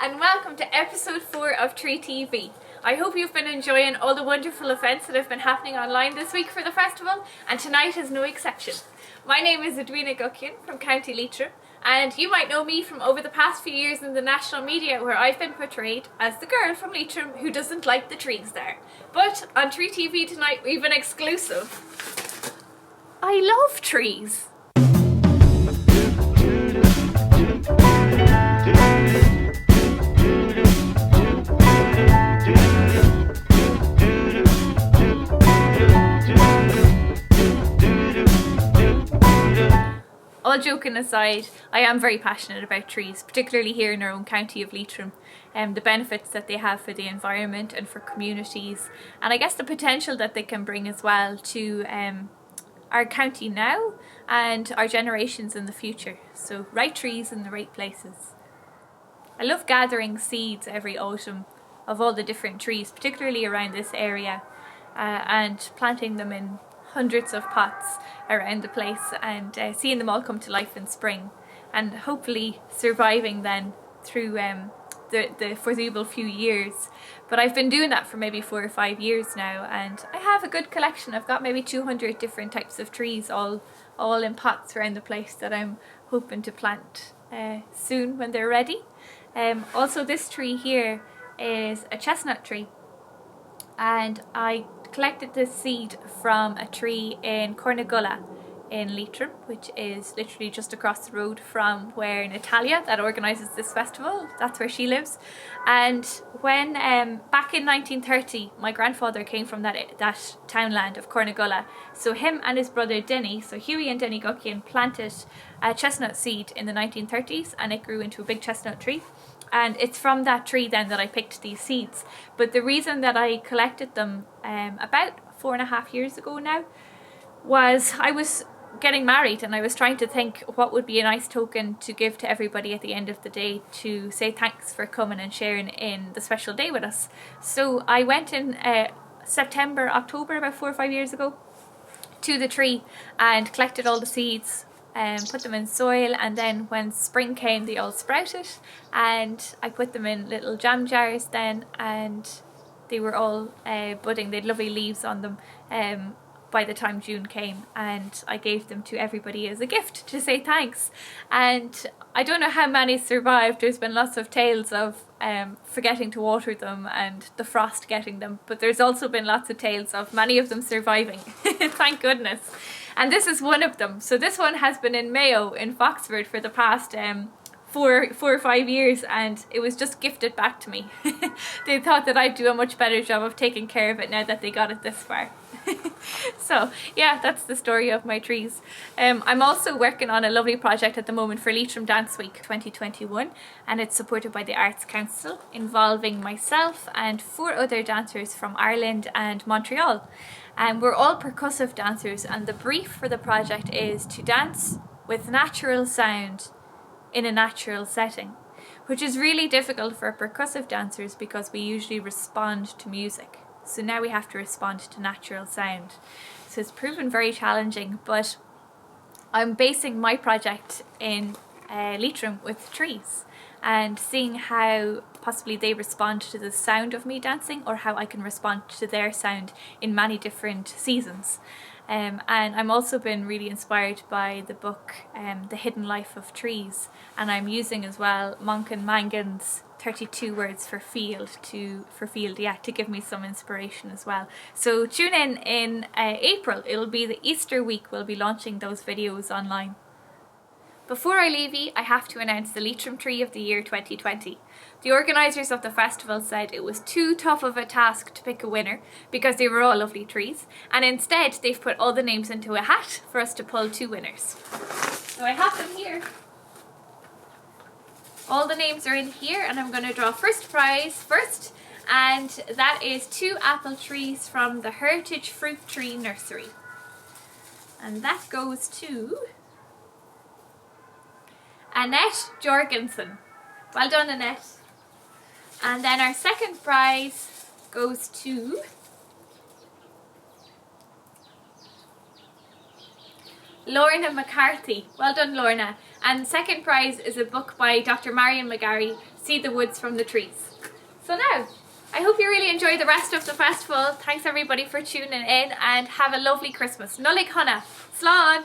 and welcome to episode 4 of Tree TV. I hope you've been enjoying all the wonderful events that have been happening online this week for the festival, and tonight is no exception. My name is Edwina Guckian from County Leitrim, and you might know me from over the past few years in the national media where I've been portrayed as the girl from Leitrim who doesn't like the trees there. But on Tree TV tonight we've an exclusive. I love trees. All joking aside, I am very passionate about trees, particularly here in our own county of Leitrim, the benefits that they have for the environment and for communities, and I guess the potential that they can bring as well to our county now and our generations in the future. So right trees in the right places. I love gathering seeds every autumn of all the different trees, particularly around this area, and planting them in hundreds of pots around the place and seeing them all come to life in spring, and hopefully surviving then through the foreseeable few years. But I've been doing that for maybe 4 or 5 years now, and I have a good collection. I've got maybe 200 different types of trees all in pots around the place that I'm hoping to plant soon when they're ready. Also, this tree here is a chestnut tree, and I collected this seed from a tree in Cornagulla in Leitrim, which is literally just across the road from where Natalia, that organises this festival, that's where she lives. And when back in 1930 my grandfather came from that townland of Cornagulla, so him and his brother Denny, so Hughie and Denny Guckian, planted a chestnut seed in the 1930s, and it grew into a big chestnut tree. And it's from that tree then that I picked these seeds. But the reason that I collected them about 4.5 years ago now was I was getting married, and I was trying to think what would be a nice token to give to everybody at the end of the day to say thanks for coming and sharing in the special day with us. So I went in September, October, about 4 or 5 years ago, to the tree and collected all the seeds, put them in soil, and then when spring came they all sprouted, and I put them in little jam jars then, and they were all budding. They had lovely leaves on them by the time June came, and I gave them to everybody as a gift to say thanks. And I don't know how many survived. There's been lots of tales of forgetting to water them and the frost getting them, but there's also been lots of tales of many of them surviving. Thank goodness. And this is one of them. So this one has been in Mayo in Foxford for the past 4 or 5 years, and it was just gifted back to me. They thought that I'd do a much better job of taking care of it now that they got it this far. So yeah, that's the story of my trees. I'm also working on a lovely project at the moment for Leitrim Dance Week 2021, and it's supported by the Arts Council, involving myself and 4 other dancers from Ireland and Montreal. And we're all percussive dancers, and the brief for the project is to dance with natural sound in a natural setting, which is really difficult for percussive dancers because we usually respond to music. So now we have to respond to natural sound. So it's proven very challenging, but I'm basing my project in Leitrim with trees, and seeing how possibly they respond to the sound of me dancing, or how I can respond to their sound in many different seasons. And I'm also been really inspired by the book The Hidden Life of Trees, and I'm using as well Monken Mangan's 32 words for field to give me some inspiration as well. So tune in April. It'll be the Easter week. We'll be launching those videos online. Before I leave you, I have to announce the Leitrim Tree of the Year 2020. The organisers of the festival said it was too tough of a task to pick a winner because they were all lovely trees, and instead they've put all the names into a hat for us to pull 2 winners. So I have them here. All the names are in here, and I'm going to draw first prize first, and that is 2 apple trees from the Heritage Fruit Tree Nursery. And that goes to Annette Jorgensen. Well done, Annette. And then our second prize goes to Lorna McCarthy. Well done, Lorna. And second prize is a book by Dr. Marion McGarry, see the woods from the trees. So now, I hope you really enjoy the rest of the festival. Thanks everybody for tuning in, and have a lovely Christmas. Nullig Hannah. Slán!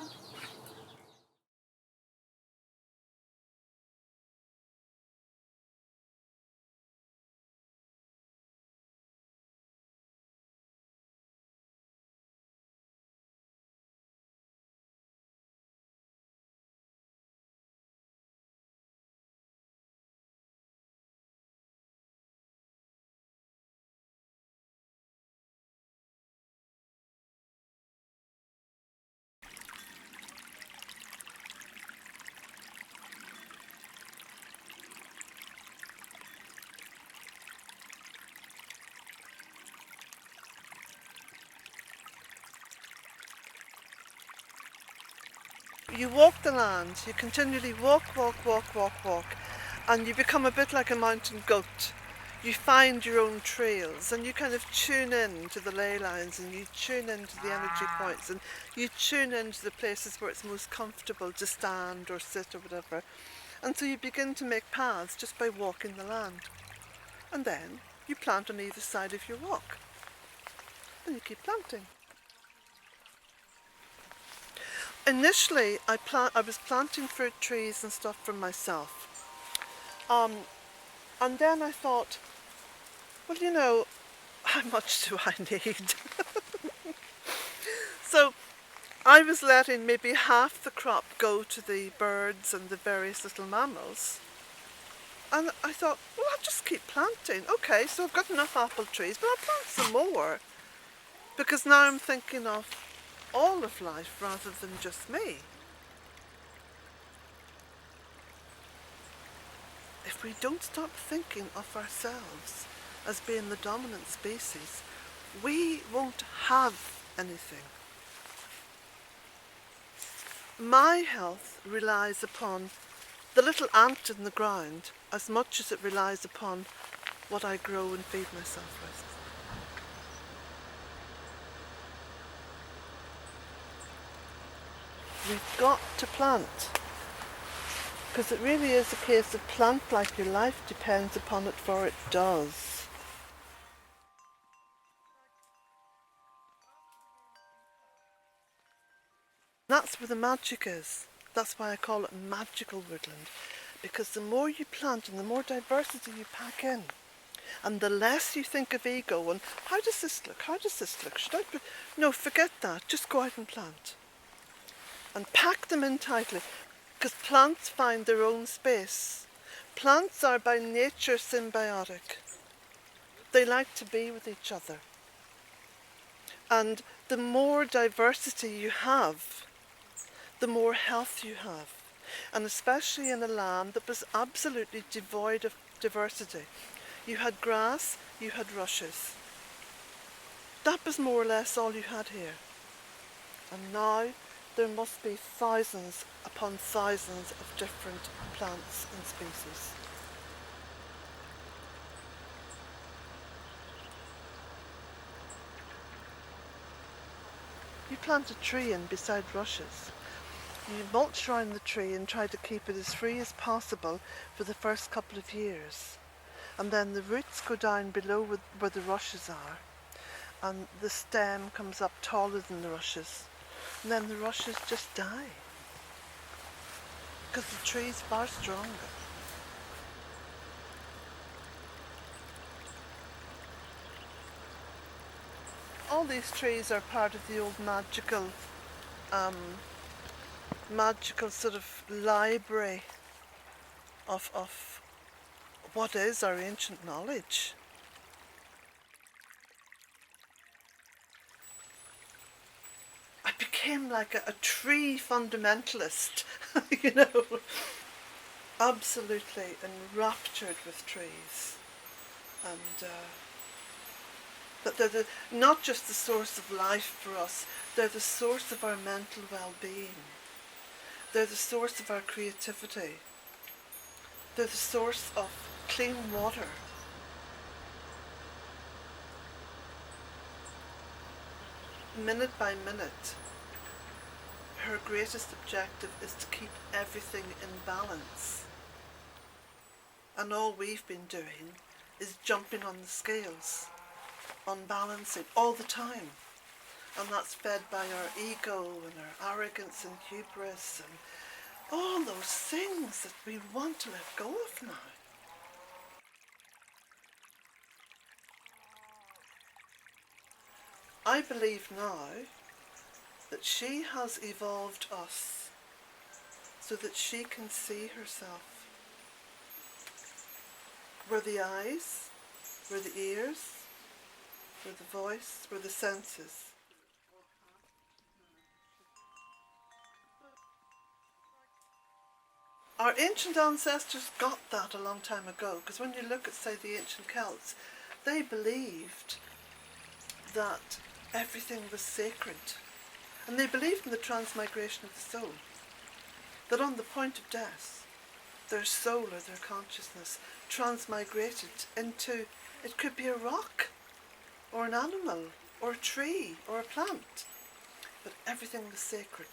You walk the land, you continually walk, and you become a bit like a mountain goat. You find your own trails, and you kind of tune in to the ley lines, and you tune into the energy points, and you tune into the places where it's most comfortable to stand or sit or whatever. And so you begin to make paths just by walking the land. And then you plant on either side of your walk. And you keep planting. Initially, I was planting fruit trees and stuff for myself. And then I thought, well, you know, how much do I need? So I was letting maybe half the crop go to the birds and the various little mammals. And I thought, well, I'll just keep planting. Okay, so I've got enough apple trees, but I'll plant some more. Because now I'm thinking of all of life rather than just me. If we don't stop thinking of ourselves as being the dominant species, we won't have anything. My health relies upon the little ant in the ground as much as it relies upon what I grow and feed myself with. We've got to plant, because it really is a case of plant like your life depends upon it, for it does. That's where the magic is. That's why I call it magical woodland, because the more you plant and the more diversity you pack in, and the less you think of ego and how does this look, should I put... No, forget that, just go out and plant. And pack them in tightly, because plants find their own space. Plants are by nature symbiotic. They like to be with each other. And the more diversity you have, the more health you have. And especially in a land that was absolutely devoid of diversity. You had grass, you had rushes. That was more or less all you had here. And now there must be thousands upon thousands of different plants and species. You plant a tree in beside rushes. You mulch around the tree and try to keep it as free as possible for the first couple of years. And then the roots go down below where the rushes are, and the stem comes up taller than the rushes. And then the rushes just die, because the tree's far stronger. All these trees are part of the old magical sort of library of what is our ancient knowledge. I became like a tree fundamentalist, you know, absolutely enraptured with trees. And that they're not just the source of life for us, they're the source of our mental well-being. They're the source of our creativity. They're the source of clean water. Minute by minute, her greatest objective is to keep everything in balance. And all we've been doing is jumping on the scales, unbalancing all the time. And that's fed by our ego and our arrogance and hubris and all those things that we want to let go of now. I believe now that she has evolved us so that she can see herself. We're the eyes, we're the ears, we're the voice, we're the senses. Our ancient ancestors got that a long time ago, because when you look at, say, the ancient Celts, they believed that everything was sacred. And they believed in the transmigration of the soul, that on the point of death, their soul or their consciousness transmigrated into, it could be a rock, or an animal, or a tree, or a plant, but everything was sacred.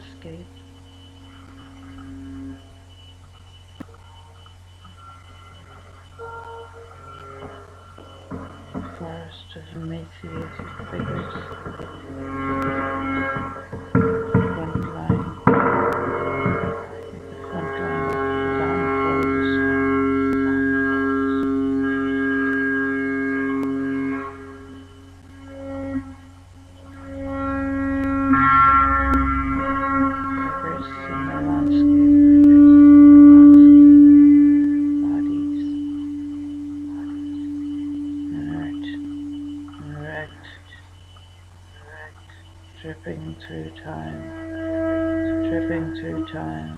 landscape. A forest of emaciated figures. Front line. The front line of the lamppost. Figures in the landscape. Bodies. Inert. Erect. Dripping through time. Dripping through time.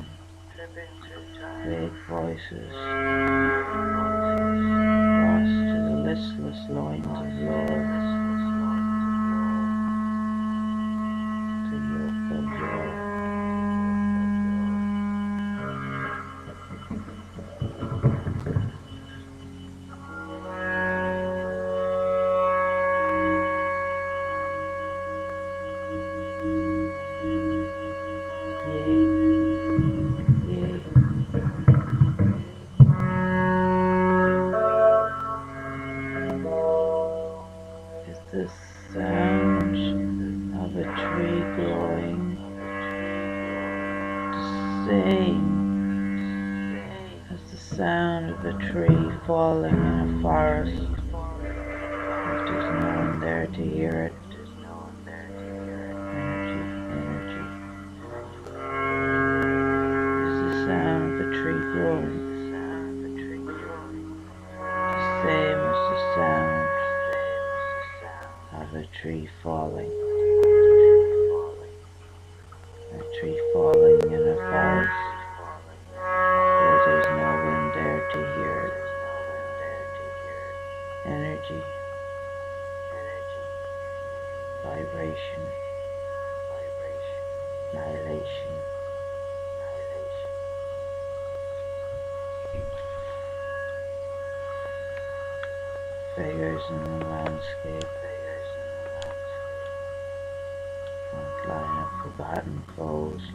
Vague voices. Lost to the listless loins of love. To yoke of joy. Is the sound of a tree growing the same as the sound of a tree falling in a forest? If there's no one there to hear it. Energy, energy. Is the sound of a tree growing the same as the sound of a tree falling? A tree falling in a forest where there's no one there to hear it. Energy, vibration, annihilation. Figures in the landscape. Front line of forgotten foes.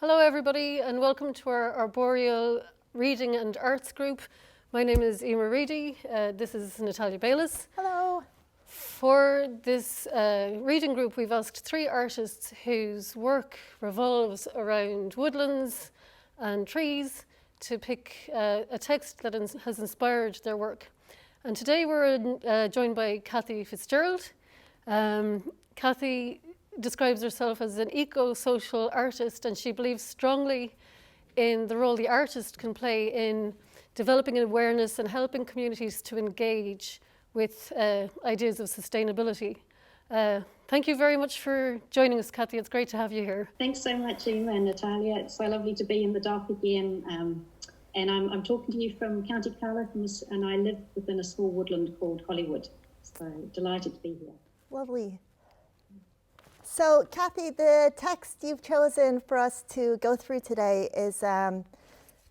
Hello everybody and welcome to our arboreal reading and arts group. My name is Emer Reedy, this is Natalia Baylis. Hello. For this reading group we've asked 3 artists whose work revolves around woodlands and trees to pick a text that has inspired their work. And today we're joined by Cathy FitzGerald. Cathy describes herself as an eco-social artist, and she believes strongly in the role the artist can play in developing an awareness and helping communities to engage with ideas of sustainability. Thank you very much for joining us, Cathy. It's great to have you here. Thanks so much, Emma and Natalia. It's so lovely to be in the dark again. And I'm talking to you from County Carlow, and I live within a small woodland called Hollywood. So delighted to be here. Lovely. So, Cathy, the text you've chosen for us to go through today is from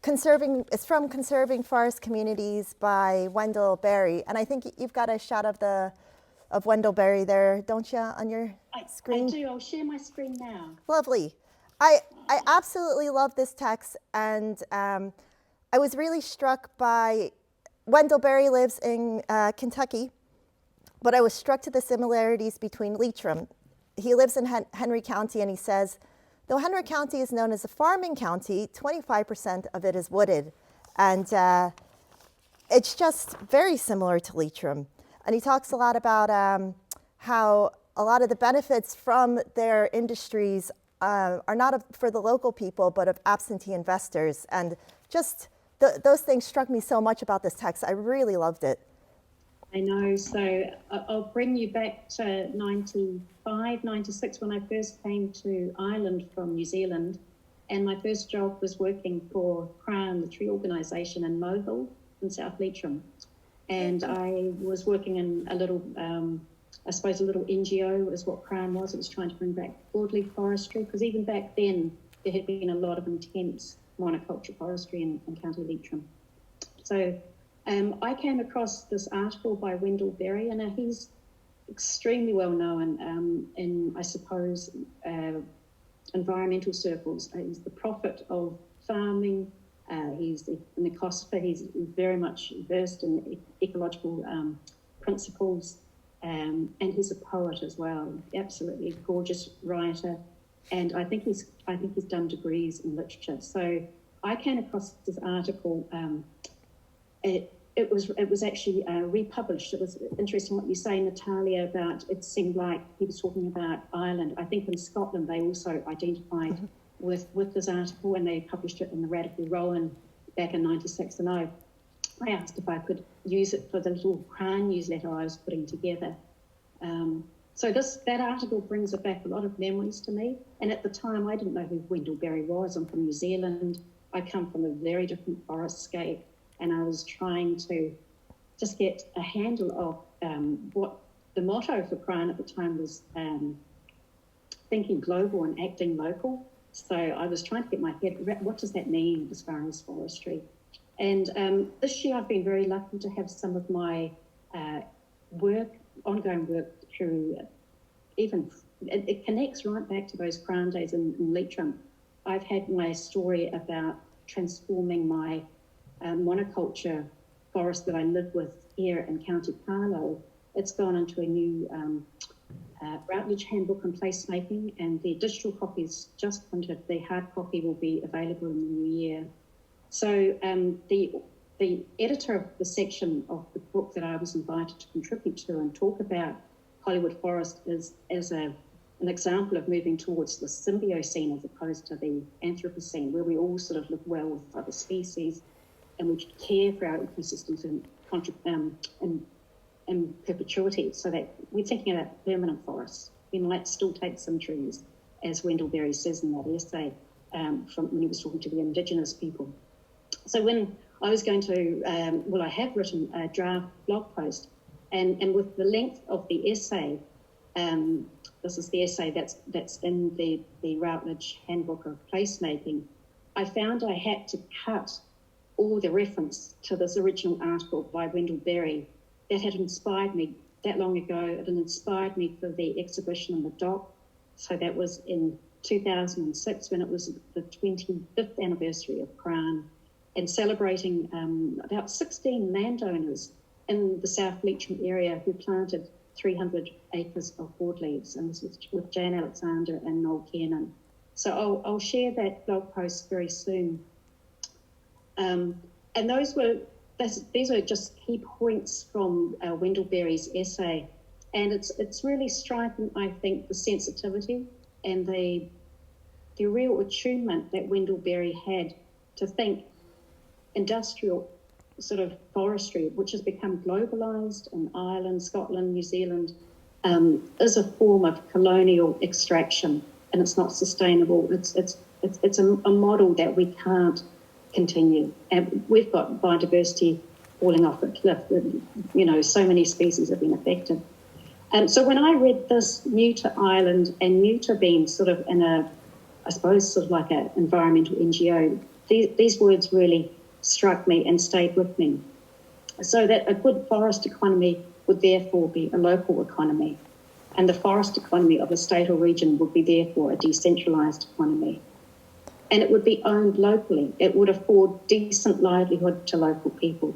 Conserving Forest Communities by Wendell Berry. And I think you've got a shot of Wendell Berry there, don't you, on your screen? I do. I'll share my screen now. Lovely. I absolutely love this text, and I was really struck by, Wendell Berry lives in Kentucky, but I was struck to the similarities between Leitrim. He lives in Henry County, and he says, though Henry County is known as a farming county, 25% of it is wooded. And it's just very similar to Leitrim. And he talks a lot about how a lot of the benefits from their industries are not for the local people, but of absentee investors. And just those things struck me so much about this text. I really loved it. I know. So I'll bring you back to 95, 96, when I first came to Ireland from New Zealand. And my first job was working for CRAN, the tree organisation in Mohill in South Leitrim. And I was working in a little, I suppose a little NGO is what CRAN was. It was trying to bring back broadleaf forestry, because even back then there had been a lot of intense monoculture forestry in County Leitrim. So I came across this article by Wendell Berry, and he's extremely well known in, I suppose, environmental circles. He's the prophet of farming. He's an ecosopher. He's very much versed in ecological principles, and he's a poet as well. Absolutely gorgeous writer, and I think he's done degrees in literature. So I came across this article. It was actually republished. It was interesting what you say, Natalia, about it seemed like he was talking about Ireland. I think in Scotland they also identified with this article, and they published it in the Radical Rowan back in 96. And I asked if I could use it for the little CRAN newsletter I was putting together. So that article brings back a lot of memories to me. And at the time, I didn't know who Wendell Berry was. I'm from New Zealand. I come from a very different forest scape. And I was trying to just get a handle of what the motto for CRAN at the time was, thinking global and acting local. So I was trying to get my head, what does that mean as far as forestry? And this year I've been very lucky to have some of my ongoing work through, it connects right back to those CRAN days in Leitrim. I've had my story about transforming my monoculture forest that I live with here in County Carlow. It's gone into a new Routledge handbook on placemaking, and the digital copy is just printed. The hard copy will be available in the new year. So the editor of the section of the book that I was invited to contribute to and talk about Hollywood Forest is as an example of moving towards the Symbiocene as opposed to the Anthropocene, where we all sort of live well with other species, and we care for our ecosystems in perpetuity, so that we're thinking about permanent forests. We might still take some trees, as Wendell Berry says in that essay, from when he was talking to the Indigenous people. So when I was going to, I have written a draft blog post, and with the length of the essay, this is the essay that's in the Routledge Handbook of Placemaking, I found I had to cut all the reference to this original article by Wendell Berry that had inspired me that long ago. It had inspired me for the exhibition in the dock. So that was in 2006, when it was the 25th anniversary of CRAN, and celebrating about 16 landowners in the South Leitrim area who planted 300 acres of broadleaves, and this was with Jane Alexander and Noel Kiernan. So I'll share that blog post very soon. And these are just key points from Wendell Berry's essay, and it's really striking, I think, the sensitivity and the real attunement that Wendell Berry had to think industrial sort of forestry, which has become globalised in Ireland, Scotland, New Zealand, is a form of colonial extraction, and it's not sustainable. It's a model that we can't continue, and we've got biodiversity falling off a cliff. So many species have been affected. So when I read this, new to Ireland and new to being sort of in I suppose sort of like an environmental NGO, these words really struck me and stayed with me. So that a good forest economy would therefore be a local economy, and the forest economy of a state or region would be therefore a decentralised economy. And it would be owned locally. It would afford decent livelihood to local people,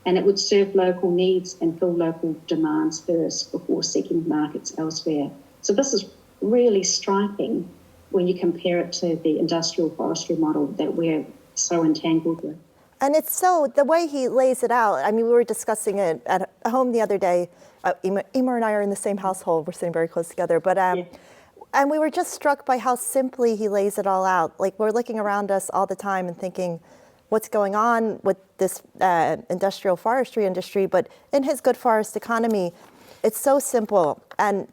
and it would serve local needs and fill local demands first before seeking markets elsewhere. So this is really striking when you compare it to the industrial forestry model that we're so entangled with. And it's so, the way he lays it out, I mean, we were discussing it at home the other day. Emer and I are in the same household. We're sitting very close together. But and we were just struck by how simply he lays it all out. Like, we're looking around us all the time and thinking, what's going on with this industrial forestry industry? But in his Good Forest Economy, it's so simple. And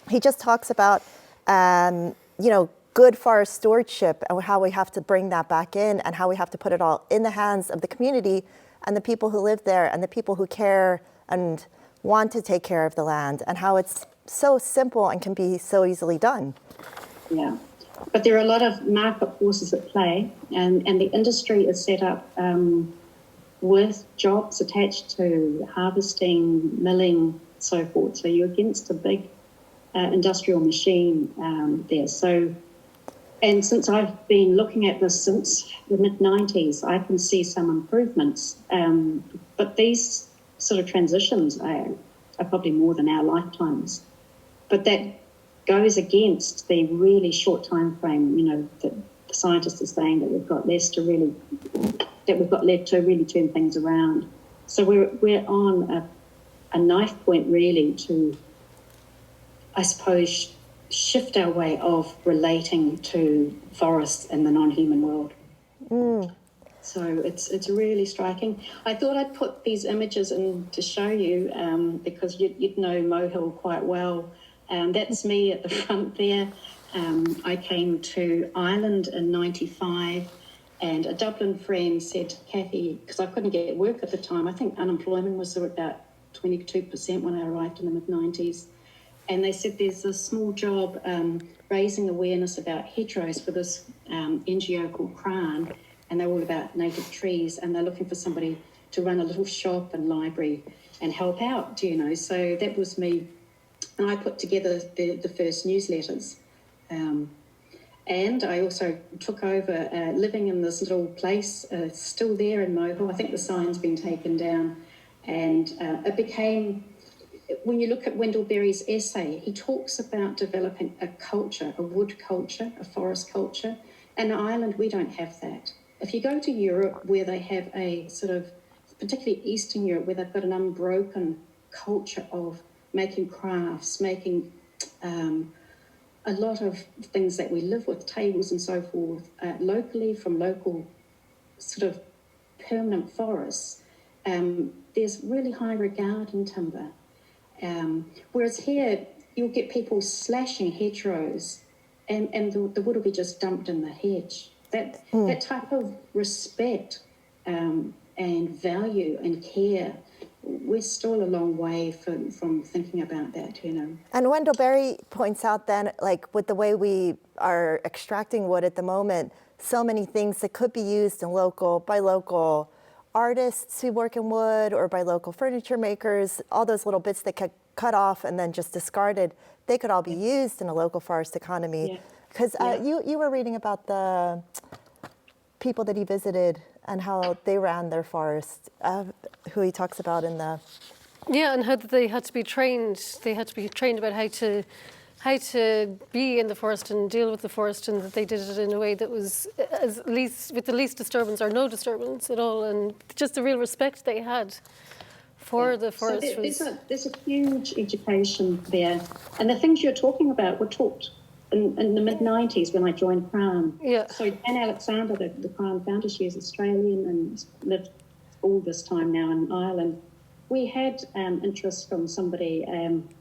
he just talks about, you know, good forest stewardship and how we have to bring that back in and how we have to put it all in the hands of the community and the people who live there and the people who care and want to take care of the land, and how it's so simple and can be so easily done. Yeah, but there are a lot of market forces at play, and the industry is set up with jobs attached to harvesting, milling, so forth. So you're against a big industrial machine there. So, and since I've been looking at this since the mid-90s, I can see some improvements. But these sort of transitions are probably more than our lifetimes. But that goes against the really short time frame, you know, that the scientists are saying that we've got left to really turn things around. So we're on a knife point really to, I suppose, shift our way of relating to forests in the non-human world. So it's really striking. I thought I'd put these images in to show you because you'd know Mohill quite well. That's me at the front there. I came to Ireland in 95, and a Dublin friend said to Cathy, because I couldn't get work at the time, I think unemployment was about 22% when I arrived in the mid-90s. And they said there's a small job raising awareness about hedgerows for this NGO called CRAN, and they're all about native trees, and they're looking for somebody to run a little shop and library and help out, you know. So that was me. And I put together the first newsletters. And I also took over living in this little place, still there in Mohill. I think the sign's been taken down. And it became, when you look at Wendell Berry's essay, he talks about developing a culture, a wood culture, a forest culture. And in Ireland, we don't have that. If you go to Europe, where they have a sort of, particularly Eastern Europe, where they've got an unbroken culture of making crafts, making a lot of things that we live with, tables and so forth, locally from local sort of permanent forests, there's really high regard in timber. Whereas here, you'll get people slashing hedgerows and the wood will be just dumped in the hedge. That type of respect and value and care, we're still a long way from thinking about that, you know. And Wendell Berry points out then, like with the way we are extracting wood at the moment, so many things that could be used in by local artists who work in wood or by local furniture makers, all those little bits that get cut off and then just discarded, they could all be used in a local forest economy. Because you were reading about the people that he visited and how they ran their forest, who he talks about in the... Yeah, and how they had to be trained. They had to be trained about how to be in the forest and deal with the forest, and that they did it in a way that was with the least disturbance or no disturbance at all, and just the real respect they had for the forest. So there's a huge education there, and the things you're talking about were taught in the mid-90s when I joined CRAN. Yeah. So Dan Alexander, the CRAN founder, she is Australian and lived all this time now in Ireland. We had interest from somebody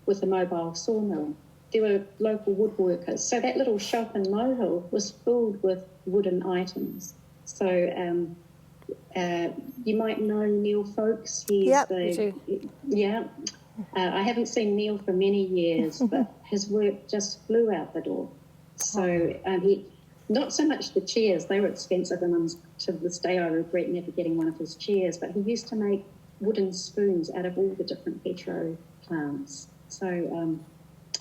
with a mobile sawmill. There were local woodworkers. So that little shop in Mohill was filled with wooden items. So you might know Neil Folks. He's I haven't seen Neil for many years, but his work just flew out the door. So he, not so much the chairs, they were expensive, and to this day I regret never getting one of his chairs, but he used to make wooden spoons out of all the different hedgerow plants. So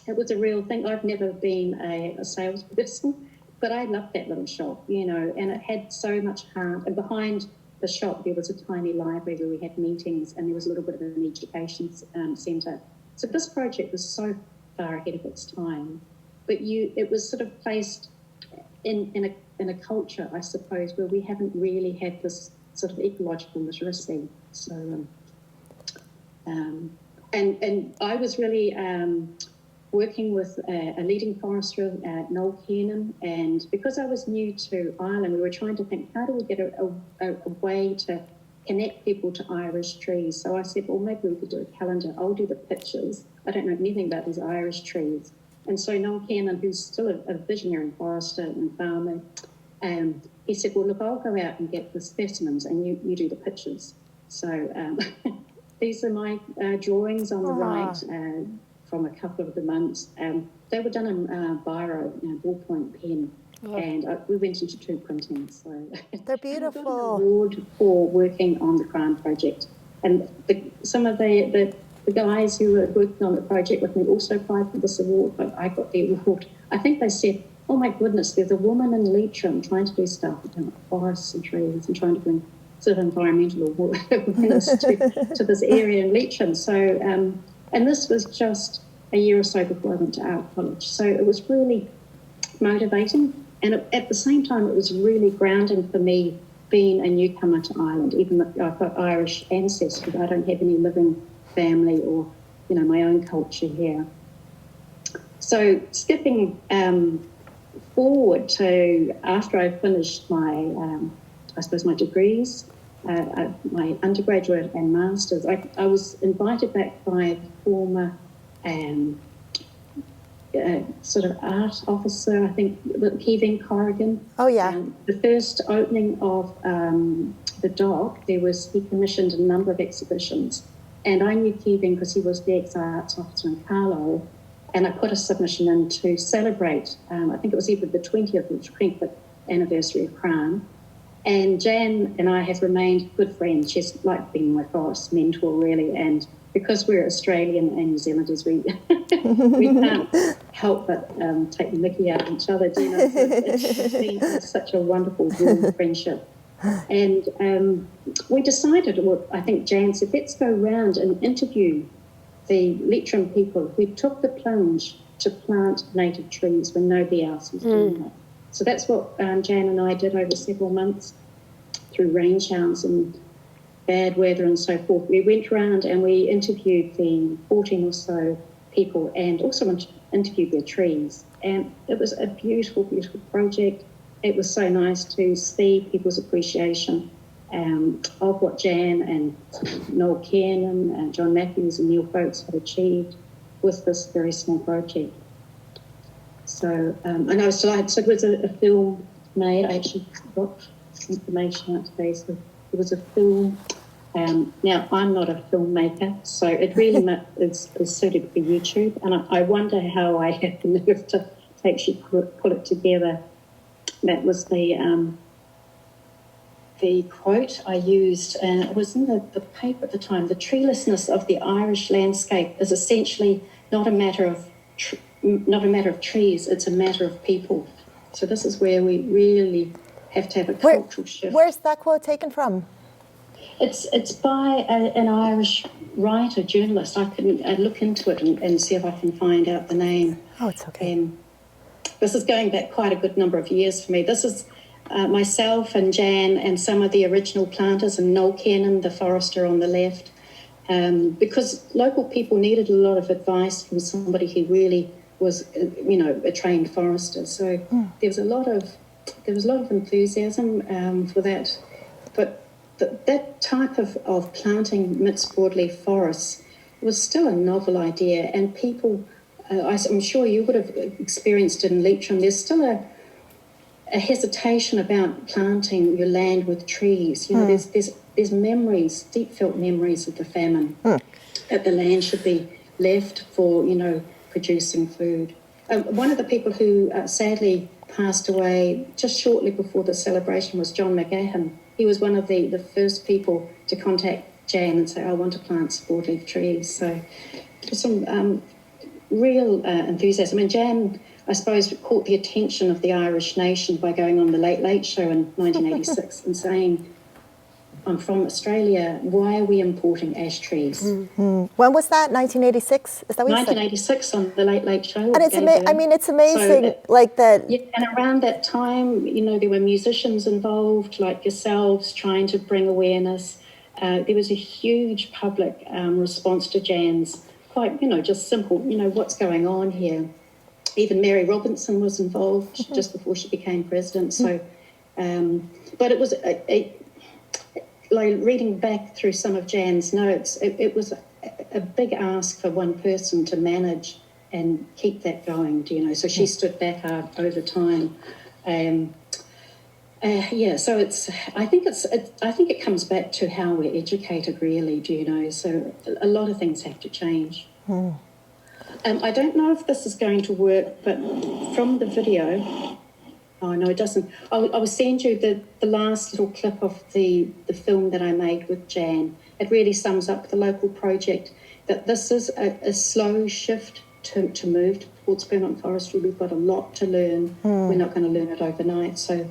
it was a real thing. I've never been a salesperson, but I loved that little shop, you know, and it had so much heart. And behind the shop there was a tiny library where we had meetings, and there was a little bit of an education centre. So this project was so far ahead of its time, but it was sort of placed in a culture, I suppose, where we haven't really had this sort of ecological literacy. So, and I was really working with a leading forester, Noel Kiernan, and because I was new to Ireland, we were trying to think, how do we get a way to connect people to Irish trees? So I said, well, maybe we could do a calendar. I'll do the pictures. I don't know anything about these Irish trees. And so Noel Kiernan, who's still a visionary forester and farmer, he said, well, look, I'll go out and get the specimens and you do the pictures. So these are my drawings on the right from a couple of the months. They were done in biro, ballpoint pen, and we went into 2 printing. So They're beautiful. I got an award for working on the Crown project. And some of the guys who were working on the project with me also applied for this award, but I got the award. I think they said, oh my goodness, there's a woman in Leitrim trying to do stuff with forests and trees and trying to bring sort of environmental awareness to this area in Leitrim. So, and this was just a year or so before I went to art college. So it was really motivating. And at the same time, it was really grounding for me being a newcomer to Ireland, even though I've got Irish ancestry. I don't have any living family or, my own culture here. So skipping forward to after I finished my, my degrees, my undergraduate and masters, I was invited back by a former sort of art officer, I think, Beresford-Kroeger. Oh, yeah. The first opening of the dock, he commissioned a number of exhibitions. And I knew Kevin because he was the ex-arts officer in Carlisle. And I put a submission in to celebrate, I think it was either the 20th or 25th anniversary of Crown. And Jan and I have remained good friends. She's like being my forest mentor, really. And because we're Australian and New Zealanders, we can't help but take the mickey out of each other. It's been such a wonderful, warm friendship. And we decided, I think Jan said, let's go around and interview the Leitrim people who took the plunge to plant native trees when nobody else was doing that. So that's what Jan and I did over several months through rain showers and bad weather and so forth. We went around and we interviewed the 14 or so people and also interviewed their trees. And it was a beautiful, beautiful project. It was so nice to see people's appreciation of what Jan and Noel Kiernan and John Matthews and Neil Folks had achieved with this very small project. So, and I was delighted. So it was a film made. I actually got information out today. So it was a film. Now, I'm not a filmmaker, so it really is suited for YouTube. And I wonder how I had the nerve to actually put it together. That was the quote I used, and it was in the paper at the time. The treelessness of the Irish landscape is essentially not a matter of trees; it's a matter of people. So this is where we really have to have a cultural shift. Where's that quote taken from? It's by an Irish writer, journalist. I can look into it and see if I can find out the name. Oh, it's okay. This is going back quite a good number of years for me. This is myself and Jan and some of the original planters and Noel Kiernan, the forester on the left, because local people needed a lot of advice from somebody who really was, a trained forester. So there was a lot of enthusiasm for that. But that type of planting mixed broadleaf forests was still a novel idea, and people, I'm sure you would have experienced it in Leitrim, there's still a hesitation about planting your land with trees. There's memories, deep felt memories of the famine, that the land should be left for, producing food. One of the people who sadly passed away just shortly before the celebration was John McGahan. He was one of the first people to contact Jan and say, I want to plant broadleaf trees. So there's some real enthusiasm. And Jan, I suppose, caught the attention of the Irish nation by going on the Late Late Show in 1986 and saying, I'm from Australia. Why are we importing ash trees? When was that? 1986? Is that what you said? 1986 on the Late Late Show. And it's it's amazing, So, like that. Yeah, and around that time, you know, there were musicians involved, like yourselves, trying to bring awareness. There was a huge public response to Jan's quite, you know, just simple, you know, what's going on here. Even Mary Robinson was involved just before she became president. So, but it was like reading back through some of Jan's notes, it was a big ask for one person to manage and keep that going, you know. So she stood back hard over time. So I think it comes back to how we're educated, really, do you know? So a lot of things have to change. I don't know if this is going to work, but from the video, oh no, it doesn't. I will send you the last little clip of the film that I made with Jan. It really sums up the local project, that this is a slow shift to move towards permanent forestry. We've got a lot to learn. We're not going to learn it overnight. So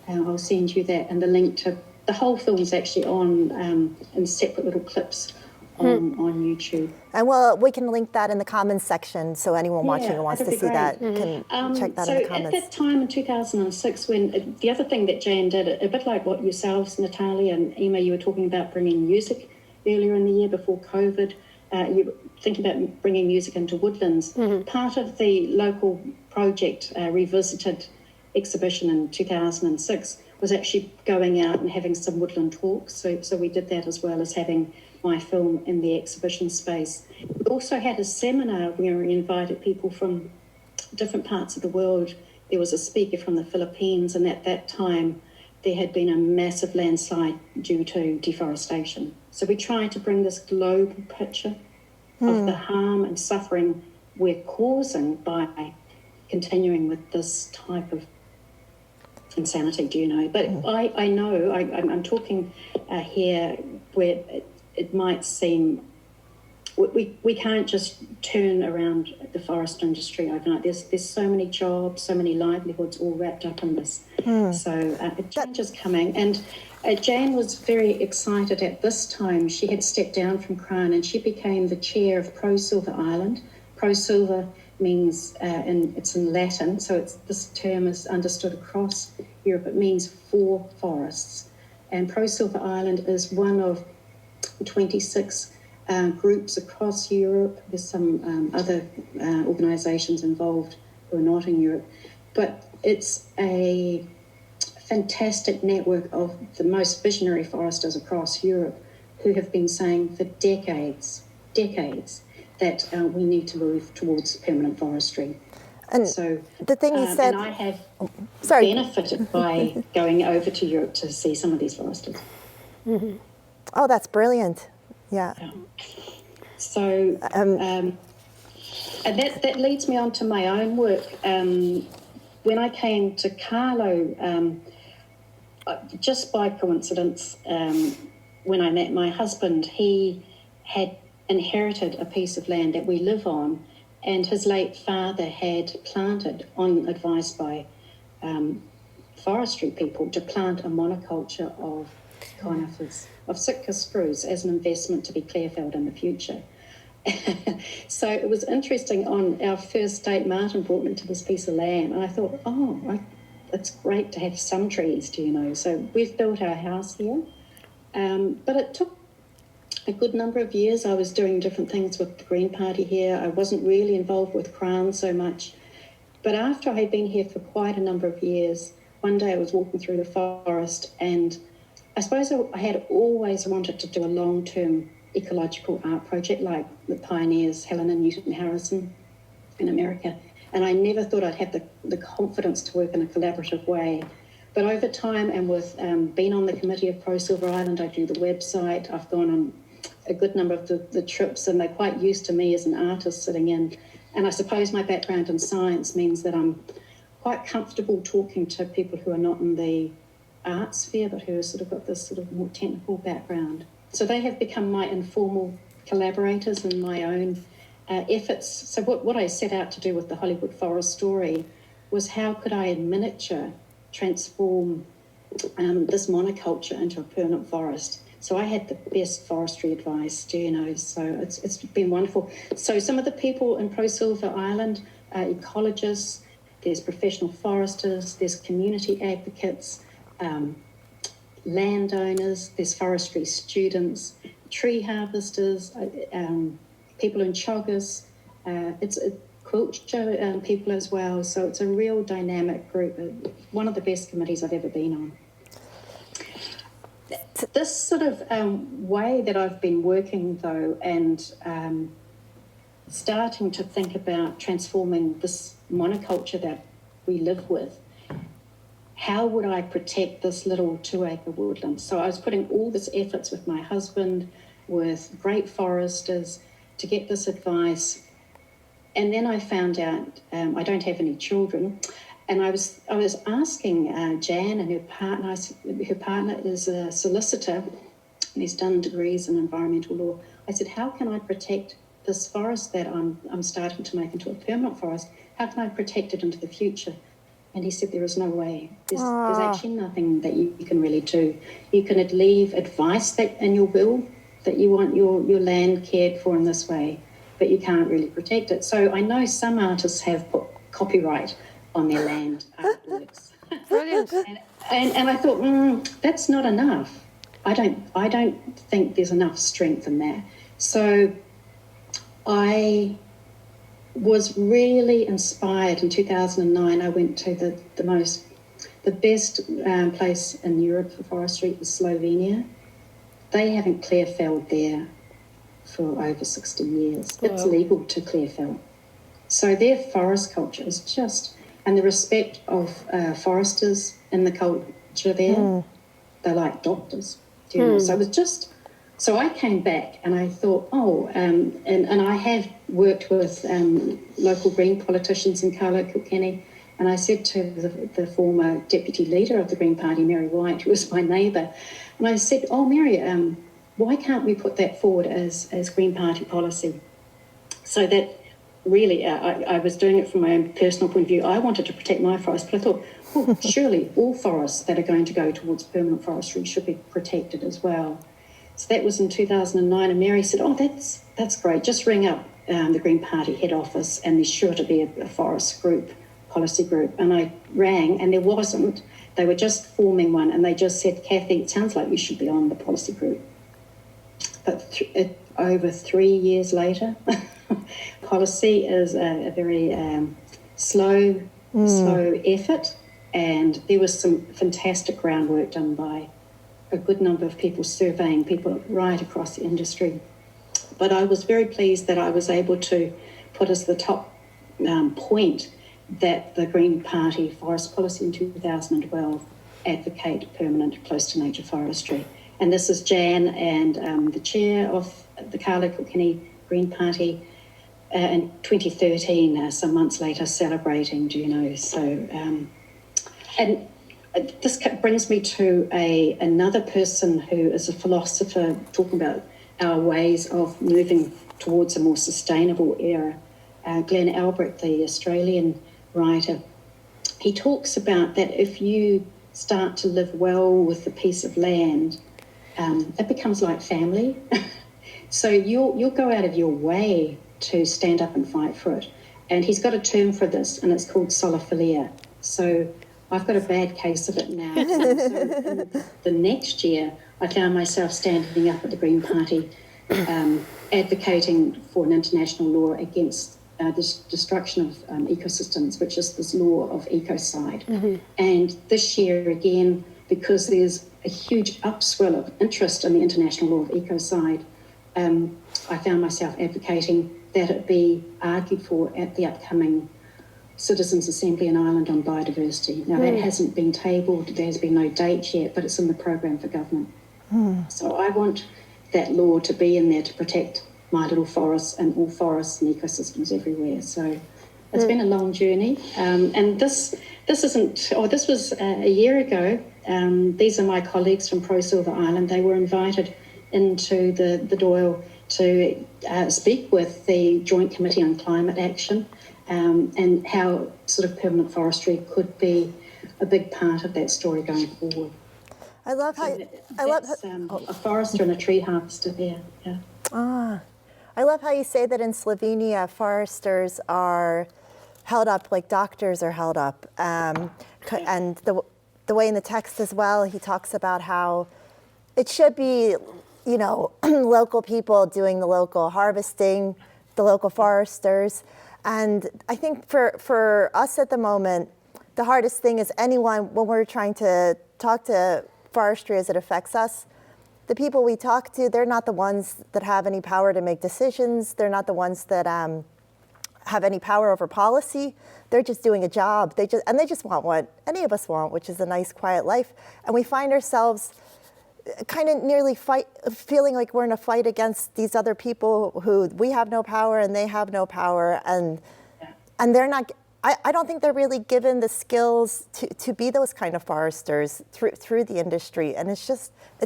I'll send you that, and the link to the whole film is actually on in separate little clips on YouTube. And we can link that in the comments section, so anyone watching who wants to see that can check that in the comments. So at that time in 2006, when the other thing that Jan did, a bit like what yourselves, Natalia and Emma, you were talking about bringing music earlier in the year before COVID, you were thinking about bringing music into woodlands. Part of the local project Revisited exhibition in 2006 was actually going out and having some woodland talks. So we did that as well as having my film in the exhibition space. We also had a seminar where we invited people from different parts of the world. There was a speaker from the Philippines, and at that time there had been a massive landslide due to deforestation. So we tried to bring this global picture of the harm and suffering we're causing by continuing with this type of insanity, do you know? But I know, I'm talking here where it might seem we can't just turn around the forest industry overnight. There's so many jobs, so many livelihoods all wrapped up in this. So change is coming. And Jan was very excited at this time. She had stepped down from Crown and she became the chair of Pro Silver Ireland. Pro Silver means, it's in Latin, so this term is understood across Europe. It means for forests. And Pro Silver Ireland is one of 26 groups across Europe. There's some other organisations involved who are not in Europe. But it's a fantastic network of the most visionary foresters across Europe who have been saying for decades, that we need to move towards permanent forestry. And so the thing you said... And I have benefited by going over to Europe to see some of these foresters. Oh, that's brilliant. Yeah. So, and that leads me on to my own work. When I came to Carlow, just by coincidence, when I met my husband, he had inherited a piece of land that we live on, and his late father had planted, on advice by forestry people, to plant a monoculture of conifers, of Sitka spruce, as an investment to be clearfelled in the future. So it was interesting, on our first date, Martin brought me to this piece of land, and I thought, it's great to have some trees, do you know? So we've built our house here, but it took a good number of years. I was doing different things with the Green Party here. I wasn't really involved with Crown so much. But after I had been here for quite a number of years, one day I was walking through the forest, and I suppose I had always wanted to do a long-term ecological art project like the pioneers Helen and Newton Harrison in America. And I never thought I'd have the confidence to work in a collaborative way. But over time, and with being on the committee of Pro Silver Ireland, I do the website, I've gone on a good number of the trips, and they're quite used to me as an artist sitting in. And I suppose my background in science means that I'm quite comfortable talking to people who are not in the art sphere, but who have sort of got this sort of more technical background. So they have become my informal collaborators in my own efforts. So what I set out to do with the Hollywood Forest story was, how could I, in miniature, transform this monoculture into a permanent forest? So I had the best forestry advice, so it's been wonderful. So some of the people in Pro Silver Island are ecologists, there's professional foresters, there's community advocates, landowners, there's forestry students, tree harvesters, people in choggers, it's a quilture people as well. So it's a real dynamic group, one of the best committees I've ever been on. This sort of way that I've been working, though, and starting to think about transforming this monoculture that we live with, how would I protect this little 2-acre woodland? So I was putting all this efforts with my husband, with great foresters, to get this advice. And then I found out I don't have any children. And I was asking Jan and her partner is a solicitor, and he's done degrees in environmental law. I said, how can I protect this forest that I'm starting to make into a permanent forest? How can I protect it into the future? And he said, there is no way. There's actually nothing that you can really do. You can leave advice that in your will that you want your land cared for in this way, but you can't really protect it. So I know some artists have put copyright on their land artworks. Brilliant. and I thought, that's not enough. I don't think there's enough strength in that. So I was really inspired in 2009. I went to the best place in Europe for forestry is Slovenia. They haven't clear felled there for over 60 years. Wow. It's legal to clear fell. So their forest culture is just, and the respect of foresters in the culture there, they're like doctors. Do you know? So it was just, so I came back and I thought, and I have worked with local Green politicians in Kilkenny, and I said to the former deputy leader of the Green Party, Mary White, who was my neighbour, and I said, Mary, why can't we put that forward as Green Party policy? So that really, I was doing it from my own personal point of view. I wanted to protect my forest, but I thought, surely all forests that are going to go towards permanent forestry should be protected as well. So that was in 2009, and Mary said, that's great. Just ring up the Green Party head office, and there's sure to be a forest group, policy group. And I rang, and there wasn't. They were just forming one, and they just said, Cathy, it sounds like you should be on the policy group. But over 3 years later, policy is a very slow effort, and there was some fantastic groundwork done by a good number of people, surveying people right across the industry. But I was very pleased that I was able to put as the top point that the Green Party forest policy in 2012 advocate permanent close-to-nature forestry. And this is Jan and the chair of the Kilkenny Green Party in 2013, some months later, celebrating, So, and this brings me to another person who is a philosopher talking about our ways of moving towards a more sustainable era. Glenn Albrecht, the Australian writer, he talks about that if you start to live well with a piece of land, it becomes like family. So you'll go out of your way to stand up and fight for it. And he's got a term for this, and it's called soliphilia. So I've got a bad case of it now. So the next year, I found myself standing up at the Green Party, advocating for an international law against this destruction of ecosystems, which is this law of ecocide. Mm-hmm. And this year again, because there's a huge upswell of interest in the international law of ecocide, I found myself advocating that it be argued for at the upcoming Citizens' Assembly in Ireland on biodiversity. Now, that hasn't been tabled, there's been no date yet, but it's in the programme for government. So I want that law to be in there to protect my little forests and all forests and ecosystems everywhere. So it's been a long journey. And this was a year ago. These are my colleagues from Pro Silver Island. They were invited into the Doyle to speak with the Joint Committee on Climate Action, and how sort of permanent forestry could be a big part of that story going forward. I love how a forester and a tree harvester there. Yeah. I love how you say that in Slovenia, foresters are held up like doctors are held up. And the way in the text as well, he talks about how it should be, you know, local people doing the local harvesting, the local foresters. And I think for us at the moment, the hardest thing is anyone, when we're trying to talk to forestry as it affects us, the people we talk to, they're not the ones that have any power to make decisions. They're not the ones that have any power over policy. They're just doing a job. They just want what any of us want, which is a nice, quiet life. And we find ourselves kind of nearly feeling like we're in a fight against these other people who we have no power and they have no power, and they're not. I don't think they're really given the skills to be those kind of foresters through the industry. And it's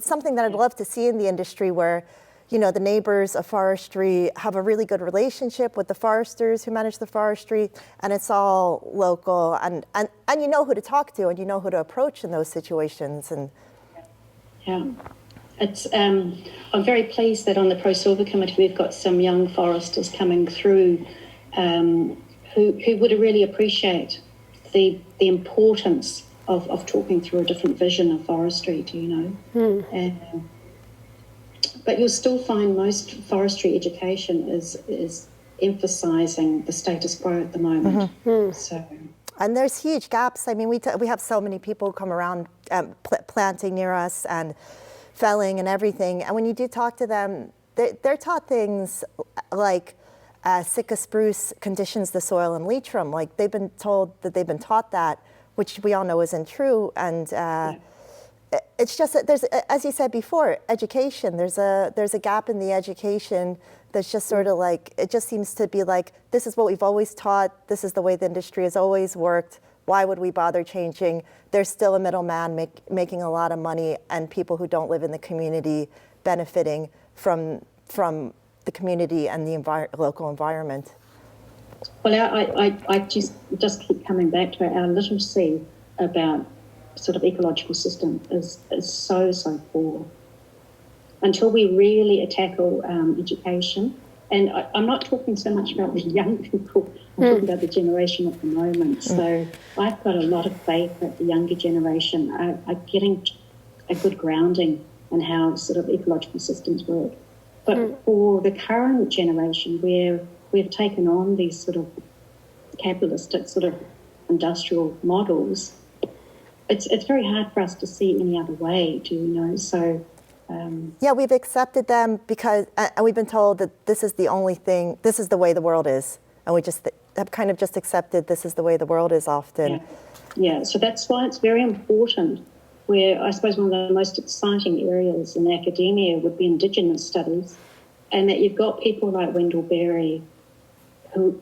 something that I'd love to see in the industry where, you know, the neighbors of forestry have a really good relationship with the foresters who manage the forestry, and it's all local, and you know who to talk to and you know who to approach in those situations. And yeah, it's I'm very pleased that on the Pro Silver Committee we've got some young foresters coming through who would really appreciate the importance of talking through a different vision of forestry, do you know? But you'll still find most forestry education is emphasising the status quo at the moment. So, and there's huge gaps. I mean, we have so many people who come around planting near us and felling and everything. And when you do talk to them, they're taught things like Sitka spruce conditions the soil in Leitrim. Like they've been told that they've been taught that, which we all know isn't true. And it's just that there's, as you said before, education. There's a gap in the education that's just sort of like, it just seems to be like, this is what we've always taught. This is the way the industry has always worked. Why would we bother changing? There's still a middleman making a lot of money, and people who don't live in the community benefiting from the community and the local environment. Well, I just keep coming back to our literacy about sort of ecological system is so poor. Until we really tackle education, and I'm not talking so much about the young people, I'm talking about the generation at the moment. So I've got a lot of faith that the younger generation are getting a good grounding in how sort of ecological systems work. But for the current generation, where we've taken on these sort of capitalistic sort of industrial models, it's very hard for us to see any other way, do you know? So yeah, we've accepted them because, and we've been told that this is the only thing, this is the way the world is. And we just have kind of just accepted this is the way the world is often. Yeah, so that's why it's very important, where I suppose one of the most exciting areas in academia would be Indigenous studies, and that you've got people like Wendell Berry who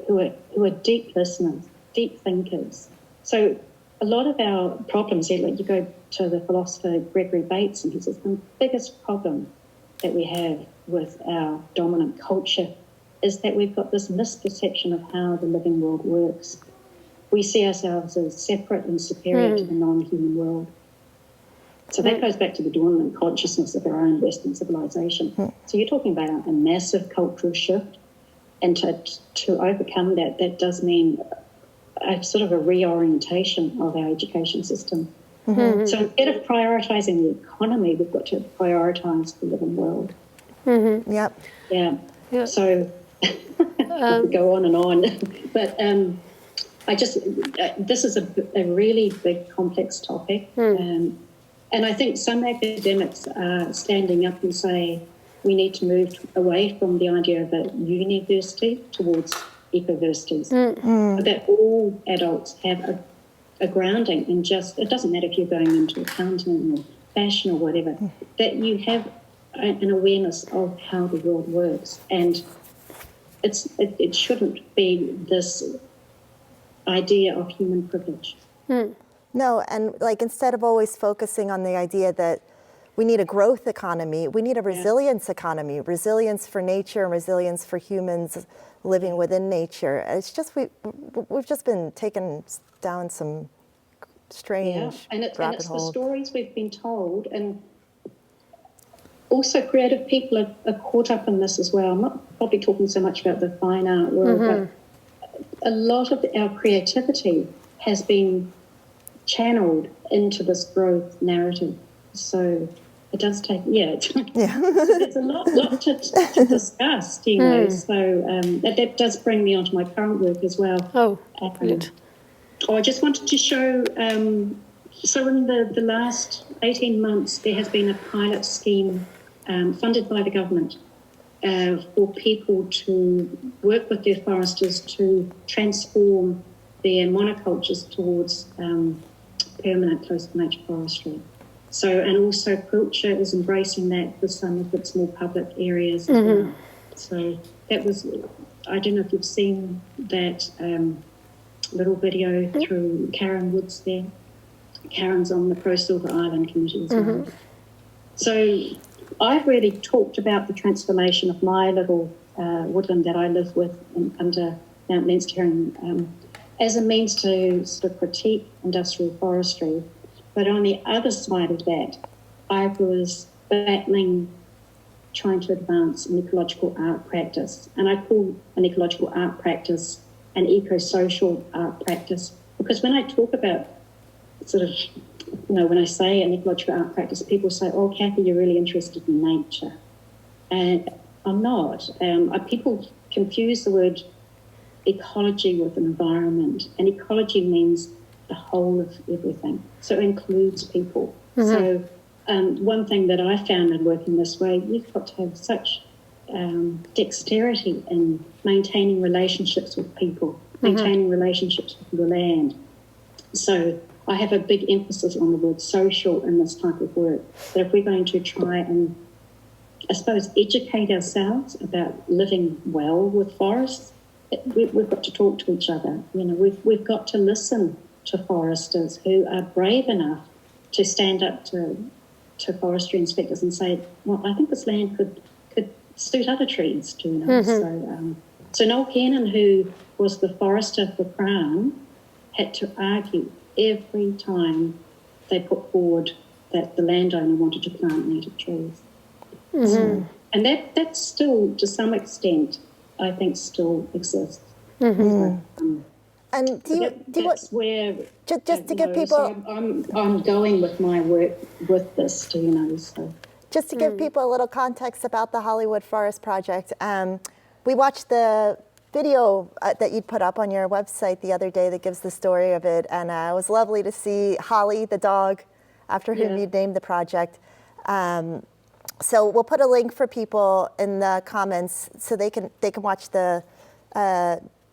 are deep listeners, deep thinkers. So a lot of our problems, like you go to the philosopher Gregory Bates, and he says the biggest problem that we have with our dominant culture is that we've got this misperception of how the living world works. We see ourselves as separate and superior to the non-human world. So that goes back to the dormant consciousness of our own Western civilization. So you're talking about a massive cultural shift, and to overcome that does mean a sort of a reorientation of our education system. So instead of prioritising the economy, we've got to prioritise the living world. Yep. Yeah. So go on and on. But this is a really big, complex topic. And I think some academics are standing up and saying we need to move away from the idea of a university towards ecoversities. That all adults have a grounding in just, it doesn't matter if you're going into accounting or fashion or whatever, that you have an awareness of how the world works. And it shouldn't be this idea of human privilege. No, and like instead of always focusing on the idea that we need a growth economy, we need a resilience economy, resilience for nature and resilience for humans living within nature. It's just we've just been taken down some strange and rabbit it's the hole. stories we've been told, and also creative people are caught up in this as well. I'm not probably talking so much about the fine art world, but a lot of our creativity has been channeled into this growth narrative. So it does take, so there's a lot to discuss, you know. So that does bring me onto my current work as well. Oh, brilliant. I just wanted to show, so in the last 18 months, there has been a pilot scheme funded by the government for people to work with their foresters to transform their monocultures towards permanent close-to-nature forestry. So, and also Quiltshire is embracing that for some of its more public areas as well. So that was, I don't know if you've seen that little video through Karen Woods there. Karen's on the Pro Silver Island committee as well. So I've really talked about the transformation of my little woodland that I live with under Mount Leinster as a means to sort of critique industrial forestry. But on the other side of that, I was battling trying to advance an ecological art practice. And I call an ecological art practice an eco-social art practice, because when I talk about sort of, you know, when I say an ecological art practice, people say, oh, Cathy, you're really interested in nature. And I'm not. People confuse the word ecology with environment, and ecology means the whole of everything. So it includes people. So one thing that I found in working this way, you've got to have such dexterity in maintaining relationships with people, maintaining relationships with the land. So I have a big emphasis on the word social in this type of work, that if we're going to try and, I suppose, educate ourselves about living well with forests, we've got to talk to each other. You know, we've got to listen to foresters who are brave enough to stand up to forestry inspectors and say, well, I think this land could suit other trees too, you know. So Noel Kiernan, who was the forester for Crown, had to argue every time they put forward that the landowner wanted to plant native trees. So, and that still, to some extent, I think still exists. So, and that's where just to give people, so I'm going with my work with this, you know. So just to give people a little context about the Hollywood Forest Project, we watched the video that you put up on your website the other day that gives the story of it, and it was lovely to see Holly, the dog, after whom you named the project. So we'll put a link for people in the comments so they can watch the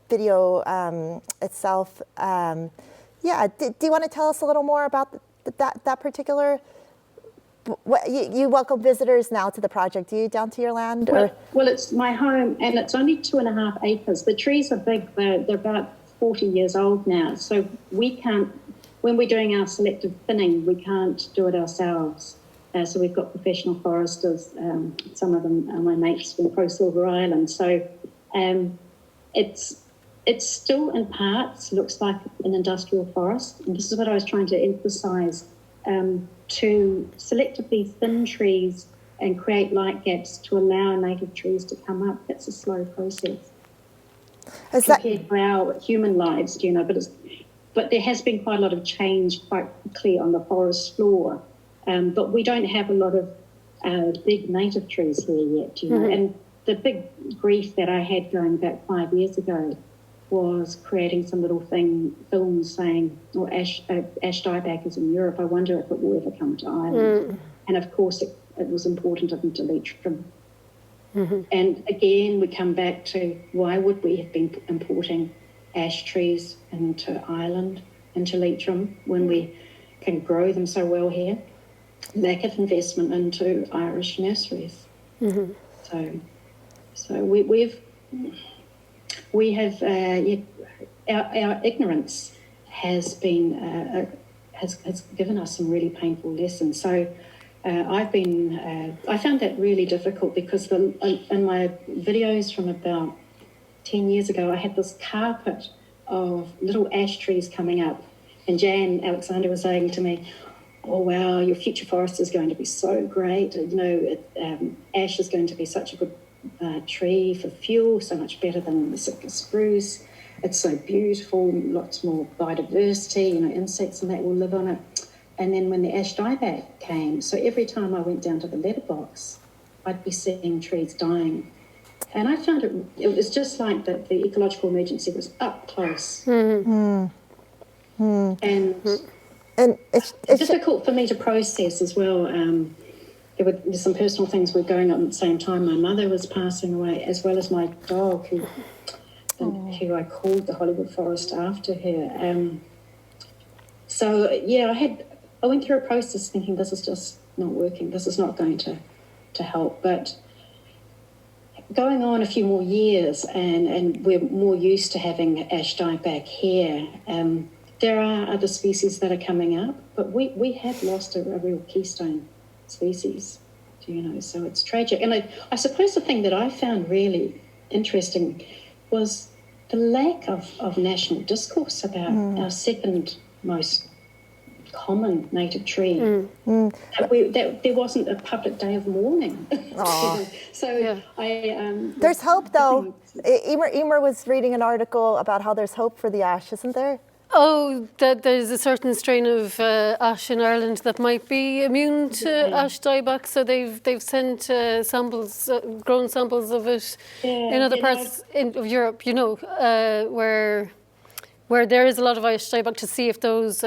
video itself. Do you want to tell us a little more about that particular? You welcome visitors now to the project. Do you down to your land? Well, it's my home, and it's only 2.5 acres. The trees are big; they're about 40 years old now. So we can't, when we're doing our selective thinning, we can't do it ourselves. So we've got professional foresters. Some of them are my mates from Pro Silver Island. So it's still in parts looks like an industrial forest, and this is what I was trying to emphasise. To selectively thin trees and create light gaps to allow native trees to come up, that's a slow process. Compared to our human lives, you know, but there has been quite a lot of change quite quickly on the forest floor. But we don't have a lot of big native trees here yet, you know. And the big grief that I had going back 5 years ago was creating some little films saying, ash dieback is in Europe, I wonder if it will ever come to Ireland. And of course it was important of them to Leitrim. And again, we come back to why would we have been importing ash trees into Ireland, into Leitrim, when we can grow them so well here? Lack of investment into Irish nurseries. So we have our ignorance has been has given us some really painful lessons. So I found that really difficult because in my videos from about 10 years ago, I had this carpet of little ash trees coming up, And Jan Alexander was saying to me, oh, wow, your future forest is going to be so great. You know, ash is going to be such a good tree for fuel, so much better than the Sitka spruce. It's so beautiful, lots more biodiversity, you know, insects and that will live on it. And then when the ash dieback came, so every time I went down to the letterbox, I'd be seeing trees dying. And I found it was just like the ecological emergency was up close. And it's difficult for me to process as well. There were some personal things were going on at the same time. My mother was passing away, as well as my dog, who I called the Hollywood Forest after her. So, yeah, I went through a process thinking this is just not working. This is not going to help. But going on a few more years, and we're more used to having ash dieback here, there are other species that are coming up, but we have lost a real keystone species, you know, so it's tragic. And I suppose the thing that I found really interesting was the lack of national discourse about our second most common native tree. That there wasn't a public day of mourning. So there's hope though. Emer was reading an article about how there's hope for the ash, isn't there? Oh, that there's a certain strain of ash in Ireland that might be immune to ash dieback, so they've sent samples, grown samples of it in other parts of Europe, you know, where there is a lot of ash dieback, to see if those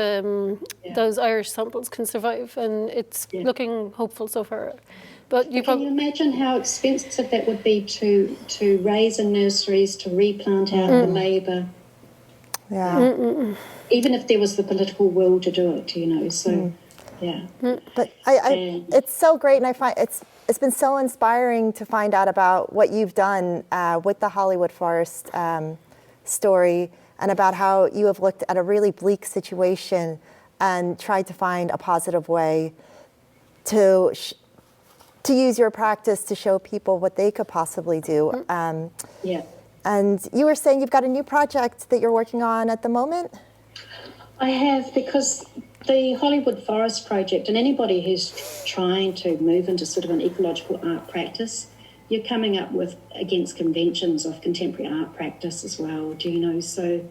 Irish samples can survive, and it's looking hopeful so far. But can you imagine how expensive that would be to raise in nurseries, to replant out the labour? Yeah. Even if there was the political will to do it, you know, so, But it's so great, and I find it's been so inspiring to find out about what you've done with the Hollywood Forest story, and about how you have looked at a really bleak situation and tried to find a positive way to use your practice to show people what they could possibly do. And you were saying you've got a new project that you're working on at the moment? I have, because the Hollywood Forest Project, and anybody who's trying to move into sort of an ecological art practice, you're coming up with against conventions of contemporary art practice as well, do you know? So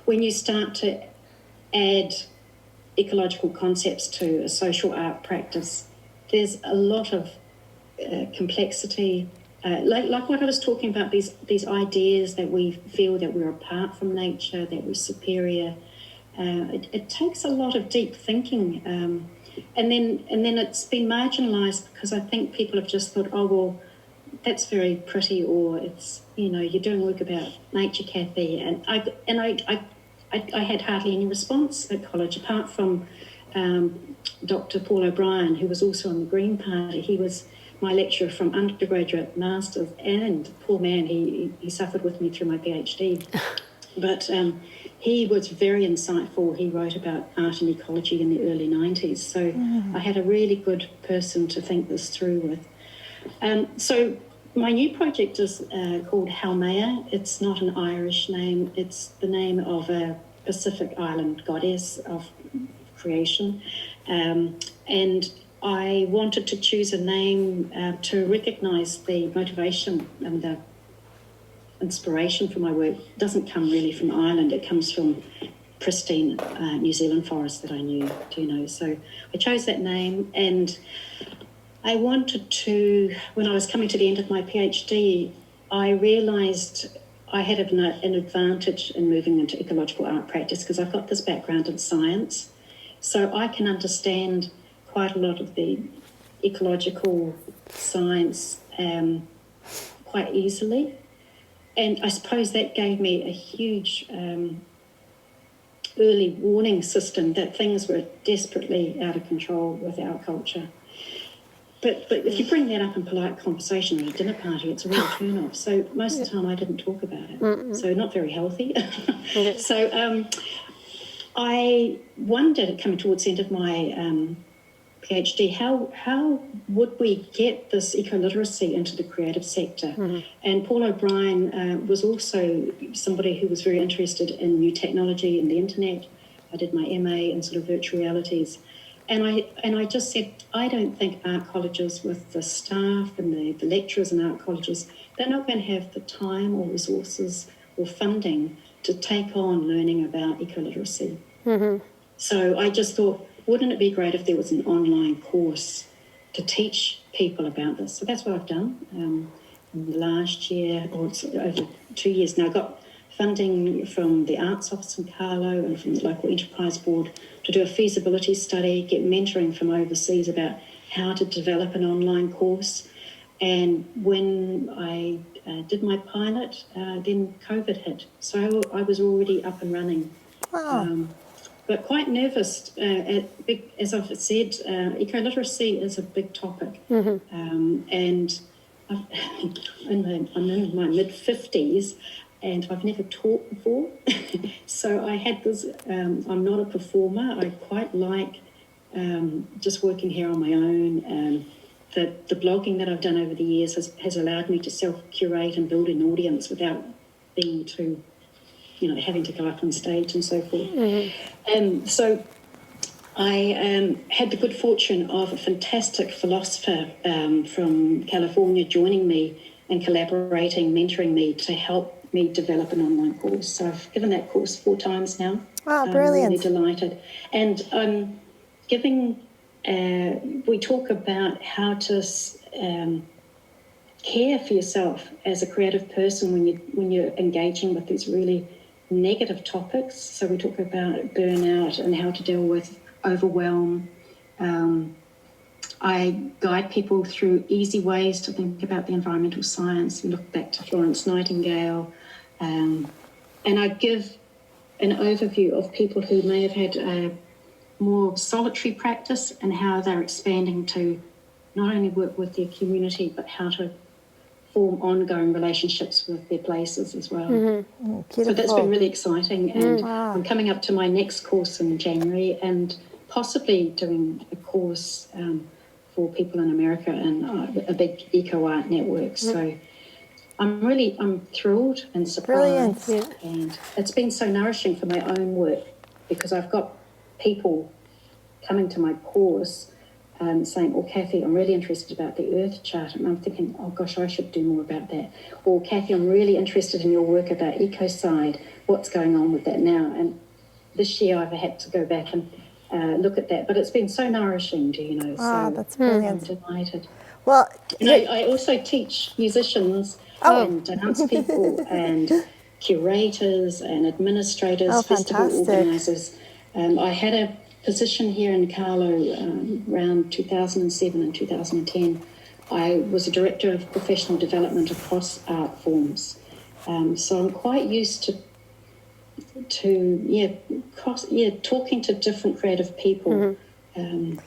when you start to add ecological concepts to a social art practice, there's a lot of complexity. Like what I was talking about, these ideas that we feel that we're apart from nature, that we're superior. It takes a lot of deep thinking, and then it's been marginalised because I think people have just thought, oh well, that's very pretty, or it's, you know, you're doing work about nature, Cathy, and I had hardly any response at college apart from Dr. Paul O'Brien, who was also on the Green Party. He was my lecturer from undergraduate, masters, and poor man, he suffered with me through my PhD. But he was very insightful. He wrote about art and ecology in the early 90s. So I had a really good person to think this through with. So my new project is called Halmea. It's not an Irish name. It's the name of a Pacific island goddess of creation. And I wanted to choose a name to recognise the motivation and the inspiration for my work. It doesn't come really from Ireland. It comes from pristine New Zealand forests that I knew, do you know? So I chose that name, and I wanted to, when I was coming to the end of my PhD, I realised I had an advantage in moving into ecological art practice because I've got this background in science. So I can understand quite a lot of the ecological science quite easily. And I suppose that gave me a huge early warning system that things were desperately out of control with our culture. But if you bring that up in polite conversation at a dinner party, it's a real turn-off. So most of the time I didn't talk about it. So not very healthy. So I wondered, coming towards the end of my PhD, how would we get this eco-literacy into the creative sector? And Paul O'Brien was also somebody who was very interested in new technology and the internet. I did my MA in sort of virtual realities. And I just said, I don't think art colleges with the staff and the lecturers in art colleges, they're not going to have the time or resources or funding to take on learning about eco-literacy. So I just thought, wouldn't it be great if there was an online course to teach people about this? So that's what I've done. In the last year, or it's over 2 years now, I got funding from the Arts Office in Carlow and from the local enterprise board to do a feasibility study, get mentoring from overseas about how to develop an online course. And when I did my pilot, then COVID hit. So I was already up and running. Wow. But quite nervous. As I've said, eco-literacy is a big topic. And I'm in my mid-50s, and I've never taught before. So I had this, I'm not a performer. I quite like just working here on my own. The blogging that I've done over the years has allowed me to self-curate and build an audience without being too, having to go up on stage and so forth. So I had the good fortune of a fantastic philosopher from California joining me and collaborating, mentoring me to help me develop an online course. So I've given that course 4 times now. Wow, brilliant. I'm really delighted. And I'm giving, we talk about how to care for yourself as a creative person when you're engaging with these really negative topics. So we talk about burnout and how to deal with overwhelm. I guide people through easy ways to think about the environmental science. We look back to Florence Nightingale. And I give an overview of people who may have had a more solitary practice and how they're expanding to not only work with their community, but how to form ongoing relationships with their places as well. So that's been really exciting. And I'm coming up to my next course in January and possibly doing a course for people in America and a big eco-art network. So I'm thrilled and surprised. Brilliant. And it's been so nourishing for my own work because I've got people coming to my course saying, oh, Cathy, I'm really interested about the Earth Chart. And I'm thinking, oh, gosh, I should do more about that. Or, Cathy, I'm really interested in your work about ecocide. What's going on with that now? And this year I've had to go back and look at that. But it's been so nourishing, so that's brilliant. I'm delighted. Well, and I also teach musicians and dance people and curators and administrators, festival organisers. I had a position here in Carlow around 2007 and 2010. I was a director of professional development across art forms. So I'm quite used to talking to different creative people. And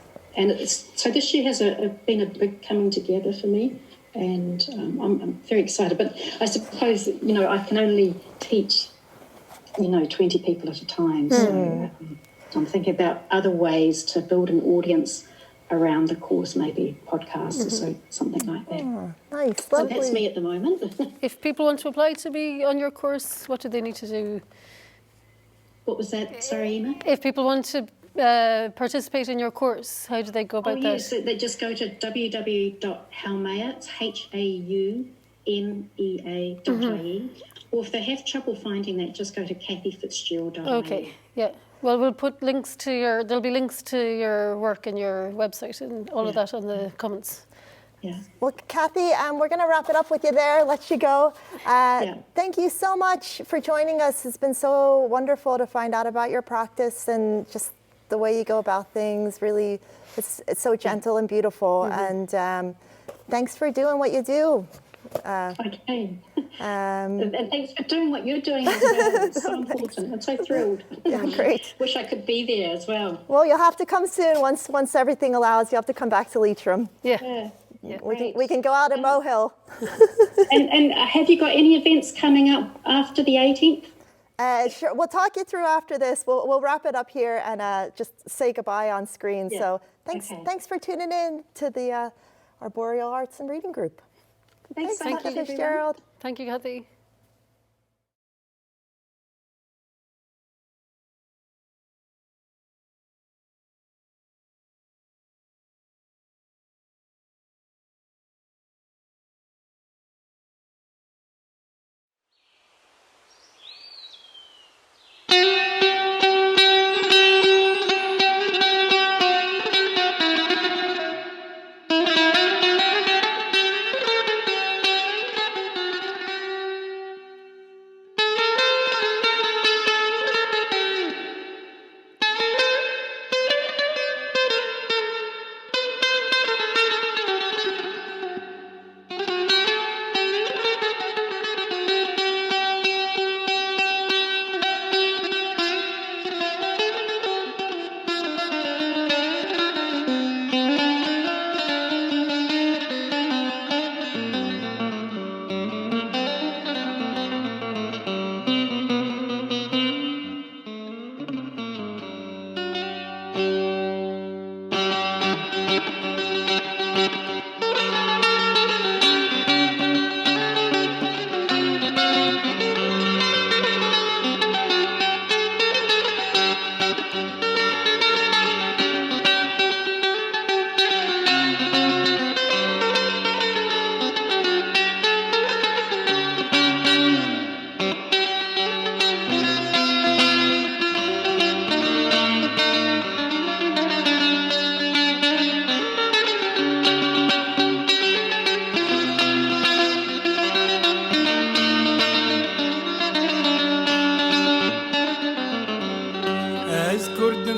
so this year has been a big coming together for me, and I'm very excited. But I suppose, I can only teach, 20 people at a time. So I'm thinking about other ways to build an audience around the course, maybe podcasts or something like that. Nice, so lovely. that's me at the moment. If people want to apply to be on your course, what do they need to do? What was that? Sorry, Emma? If people want to participate in your course, how do they go about that? Yes, they just go to www.haumea, it's HAUMEA.ie. Or if they have trouble finding that, just go to cathyfitzgerald.ie. Okay, yeah. Well, we'll put links to there'll be links to your work and your website and all of that on the comments. Yeah. Well, Cathy, we're going to wrap it up with you there, let you go. Thank you so much for joining us. It's been so wonderful to find out about your practice and just the way you go about things. Really, it's so gentle and beautiful. And thanks for doing what you do. Okay. And thanks for doing what you're doing as well. It's so important. I'm so thrilled. Yeah, great. Wish I could be there as well. Well, you'll have to come soon once everything allows. You have to come back to Leitrim. Yeah. We can go out at Mohill. and have you got any events coming up after the 18th? Sure. We'll talk you through after this. We'll wrap it up here and just say goodbye on screen. So Thanks for tuning in to the Arboreal Arts and Reading Group. Thanks so much, FITZGERALD. Thank you, Cathy.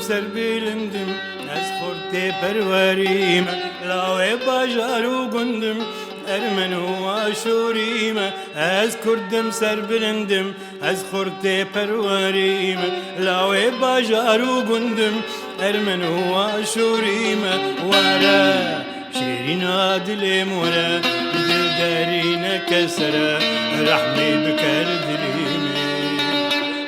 سربیلندم از خورده پرواریم لاوی باجارو گندم ارمن و آشوریم از کردم سربلندم از خورده پرواریم لاوی باجارو گندم ارمن و آشوریم وارا شیرین دلم ورا دل دارین کسرا رحمی بکر دلیم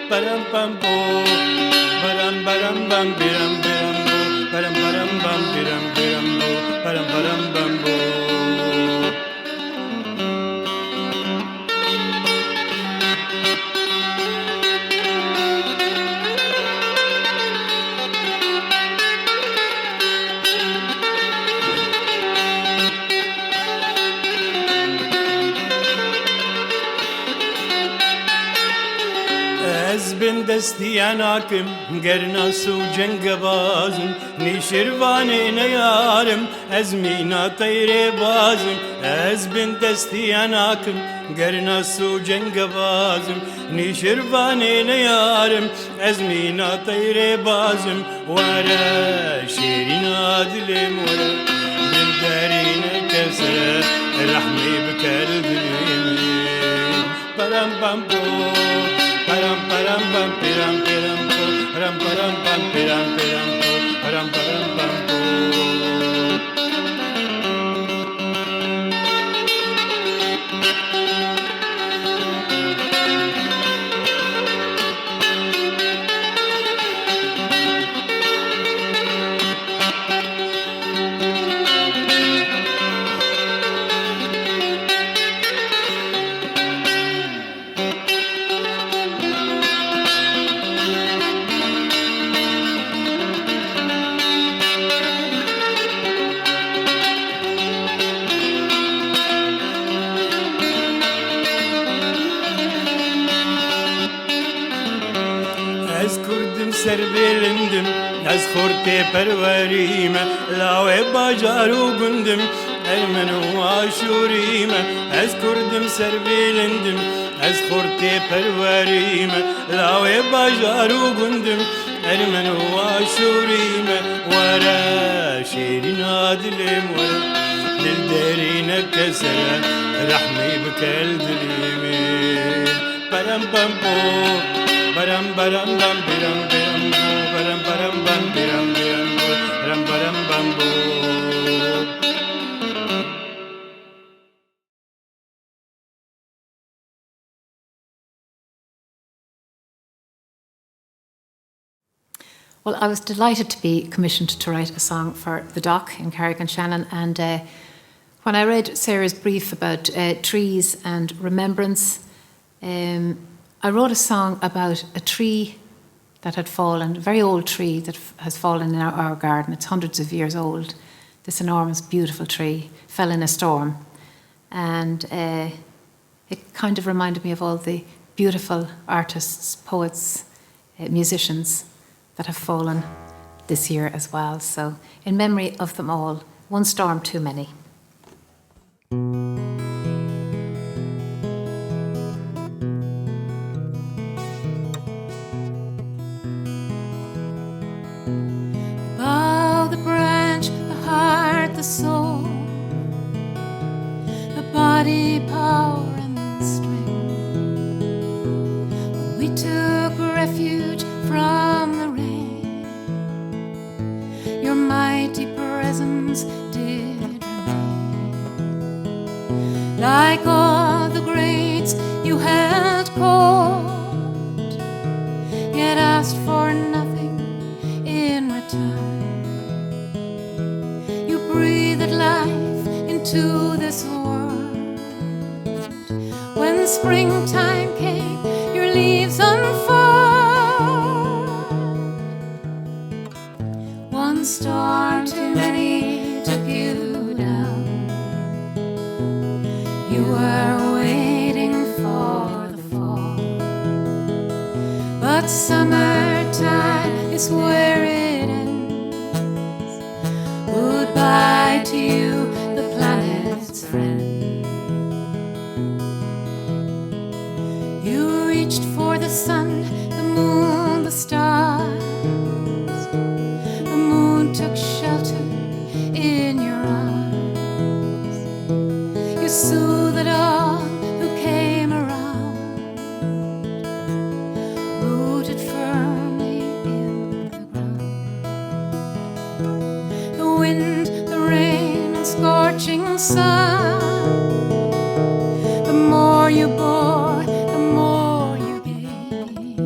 پرم پم پو Param param bam biram biram bo param param bam biram biram bo param param bam bo بن دستیاناکم گرناس و جنگ بازم نیشروانه نیارم از مینا طیر بازم از بن دستیاناکم گرناس و جنگ بازم نیشروانه نیارم از مینا طیر بازم ورا شیرین دلم ورا دل دارین کسر رحمی بکر دلیم پرم پم پو Param param pam piram piram po param param pam piram piram po param param pam po سربلندم از خورده پرواریم لاوی باجارو گندم ارمن و آشوریم از کردم سربلندم از خورده پرواریم لاوی باجارو گندم ارمن و آشوریم ورا شیرین دلم ورا دل دارین کسر رحمی بکل دلیم پرم پم پو Param param bam biram biram bo param param bam biram biram bo param param bam bo Well, I was delighted to be commissioned to write a song for the dock in Carrick-on-Shannon, and when I read Sarah's brief about trees and remembrance, I wrote a song about a tree that had fallen, a very old tree that has fallen in our garden. It's hundreds of years old. This enormous, beautiful tree fell in a storm, and it kind of reminded me of all the beautiful artists, poets, musicians that have fallen this year as well. So in memory of them all, one storm too many. Bough, the branch, the heart, the soul, the body, power and strength. When we took refuge from the rain, your mighty presence did remain. Like all the greats you held cold, yet asked for nothing in return. You breathed life into this world. When springtime came, your leaves unfurled. One storm too many took you down. You were waiting for the fall, but summertime is where it ends. Goodbye to you, the planet's friend. You reached for the sun, the moon, the stars. The moon took shelter in your arms. You soothed all who came around, rooted firmly in the ground. The wind, the rain, and scorching sun, the more you bore, the more you gave.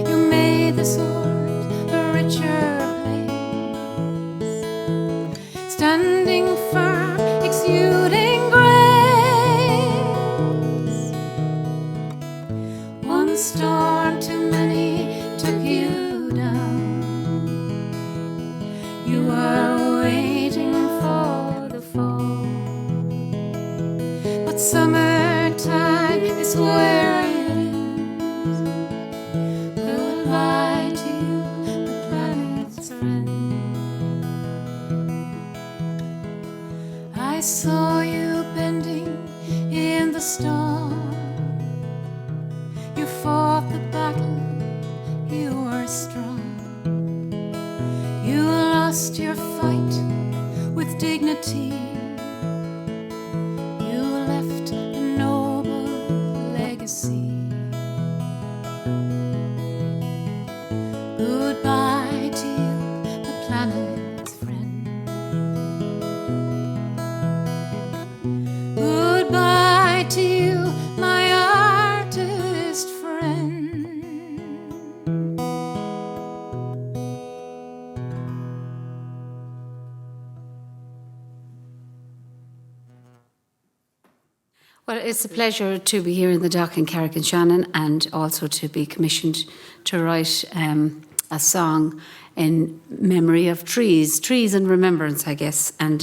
You made this world a richer place, standing firm, exuding grace. One storm too many took you down. You were waiting for the fall, but summertime is where it ends. Goodbye to you, the planet's friend. I saw you bending in the storm. You fought the battle, you were strong. You lost your fight with dignity. You left a noble legacy. Goodbye to you, the planet's friend. Goodbye to you, my artist friend. Well, it's a pleasure to be here in the dock in Carrick-on-Shannon, and also to be commissioned to write a song in memory of trees and remembrance, I guess. And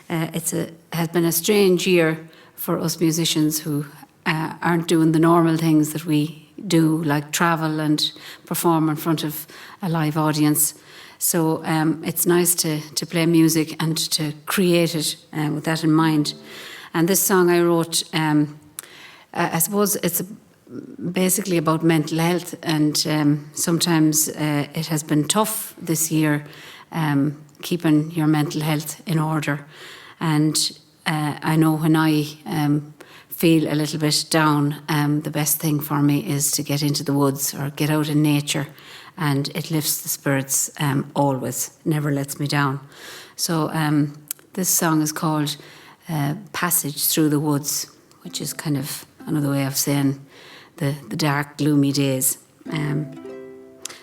has been a strange year for us musicians who aren't doing the normal things that we do, like travel and perform in front of a live audience. So it's nice to play music and to create it with that in mind. And this song I wrote, I suppose it's basically about mental health, and sometimes it has been tough this year, keeping your mental health in order. And I know when I feel a little bit down, the best thing for me is to get into the woods or get out in nature, and it lifts the spirits always, never lets me down. So this song is called Passage Through the Woods, which is kind of another way of saying the dark, gloomy days.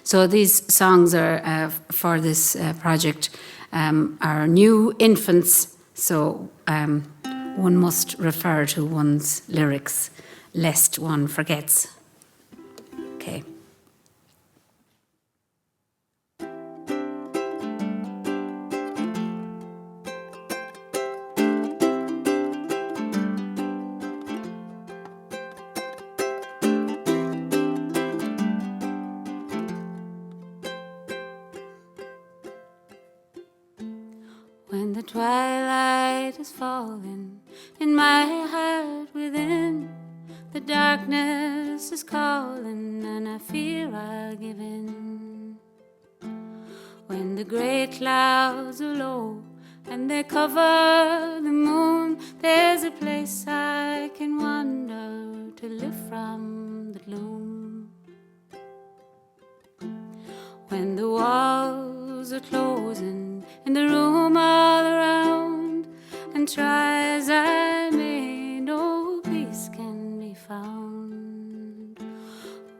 So these songs are for this project are new infants, so one must refer to one's lyrics lest one forgets. Okay. When the twilight is falling in my heart within, the darkness is calling and I fear I'll give in. When the grey clouds are low and they cover the moon, there's a place I can wander to live from the gloom. When the walls are closing in the room all around, and try as I may, no peace can be found.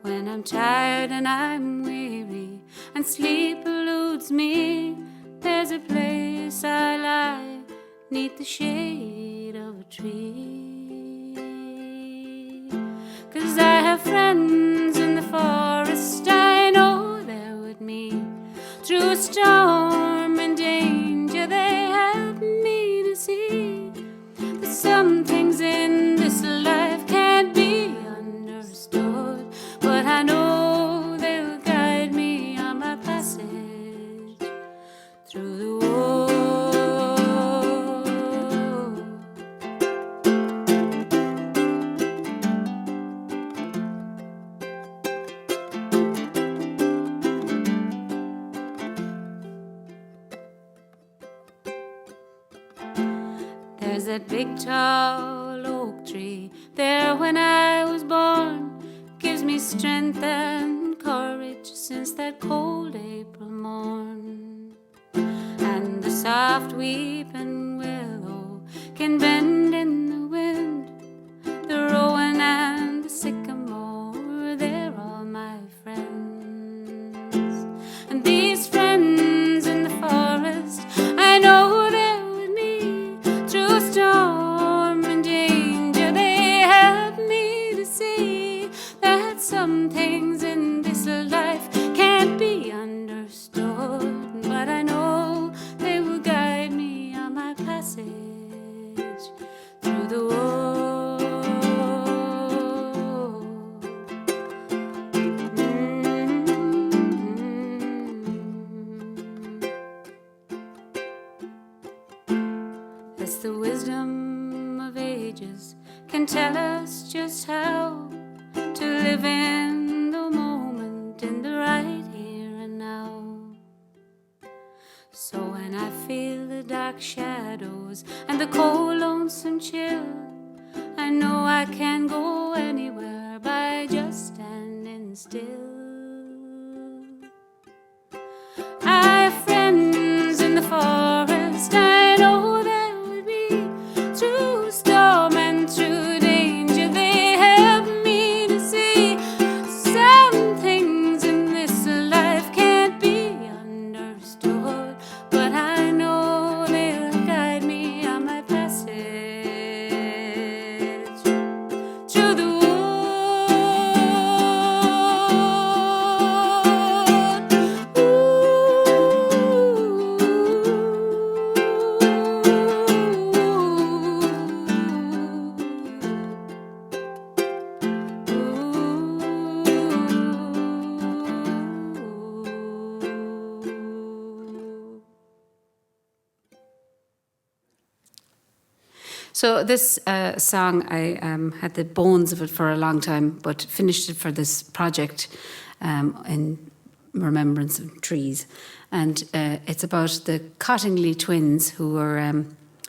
When I'm tired and I'm weary and sleep eludes me, there's a place I lie 'neath the shade of a tree. 'Cause I have friends in the forest, I know they're with me. Through storm and danger they help me to see that some things in this life can't be understood, but I know they'll guide me on my passage through the world. There's that big tall oak tree there when I was born, gives me strength and courage since that cold April morn. And the soft weeping willow can bend in the wind, the rowan and the sycamore, they're all my friends. And these friends in the forest, I know they're with me. Through storm and danger they help me to see that some things in this life can't be understood, but I know they will guide me on my passage through the world. That's the wisdom of ages can tell us just how to live in the moment, in the right here and now. So when I feel the dark shadows and the cold lonesome chill, I know I can go anywhere by just standing still. I have friends in the forest, I know they're with me. Through storm and through danger they help me to see some things in this life can't be understood, but I know they'll guide me on my passage through the So this song, I had the bones of it for a long time, but finished it for this project in remembrance of trees. And it's about the Cottingley twins who were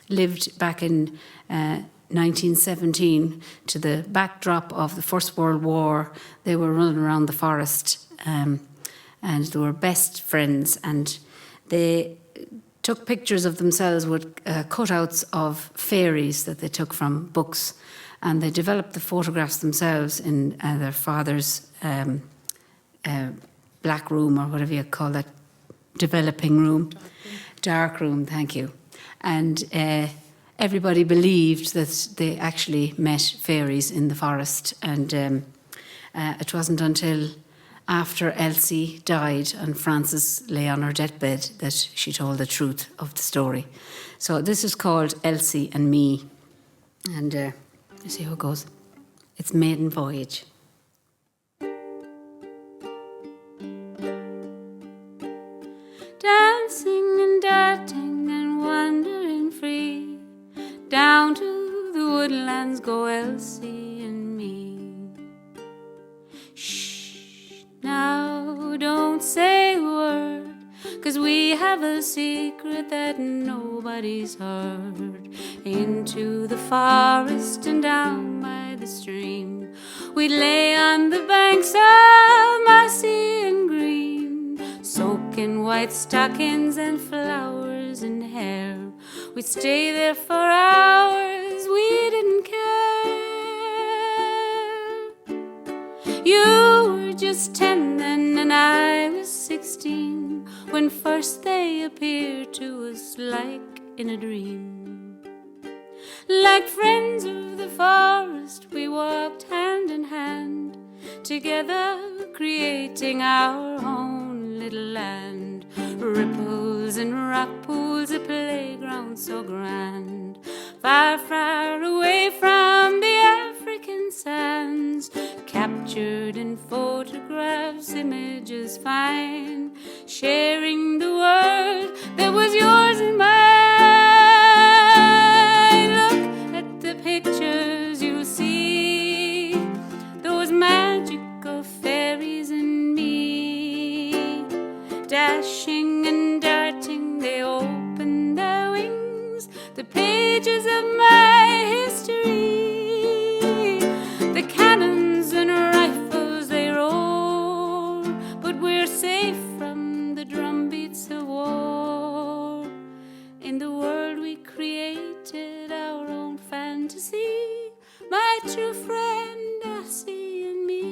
lived back in 1917 to the backdrop of the First World War. They were running around the forest and they were best friends, and they took pictures of themselves with cutouts of fairies that they took from books, and they developed the photographs themselves in their father's black room, or whatever you call that, developing room, dark room, thank you. And everybody believed that they actually met fairies in the forest. And it wasn't until after Elsie died and Frances lay on her deathbed that she told the truth of the story. So this is called Elsie and Me. And let's see how it goes. It's Maiden Voyage. Dancing and darting and wandering free, down to the woodlands go Elsie and me. Shh, now don't say a word, 'cause we have a secret that nobody's heard. Into the forest and down by the stream, we lay on the banks of mossy and green, soaking white stockings and flowers and hair. We'd stay there for hours, we didn't care. You were just 10 then and I was 16, when first they appeared to us like in a dream. Like friends of the forest, we walked hand in hand, together creating our own little land. Ripples and rock pools, a playground so grand, far, far away from the African sands, captured in photographs, images fine, sharing the world that was yours and mine. Look at the pictures you'll see, those magical fairies and me, dashing and darting, they open their wings, the pages of my history. The cannons and rifles, they roar, but we're safe from the drumbeats of war. In the world we created our own fantasy, my true friend Elsie and me.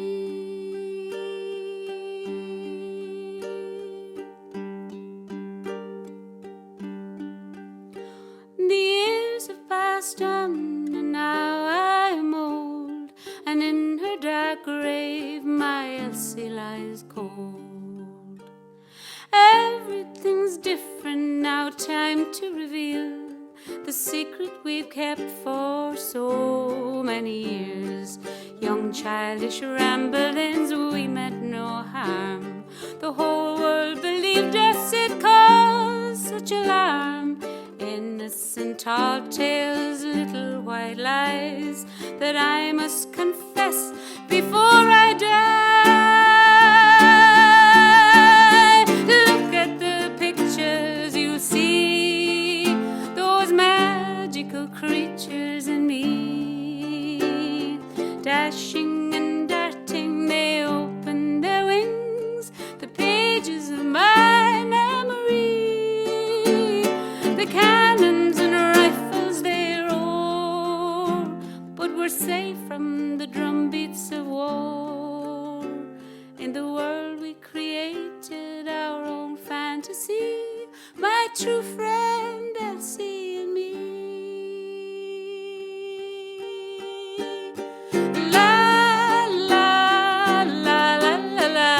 The years have passed on and now I'm old, and in her dark grave my Elsie lies cold. Everything's different now, time to reveal the secret we've kept for so many years. Young childish ramblings, we meant no harm. The whole world believed us, it caused such alarm. Innocent tall tales, little white lies, that I must confess before I die. Look at the pictures you see, those magical creatures in me, dashing and darting, they open their wings, the pages of my memory. The cannons and rifles, they roar, but we're safe from the drumbeats of war. In the world we created our own fantasy, my true friend Elsie and me. La la la la la la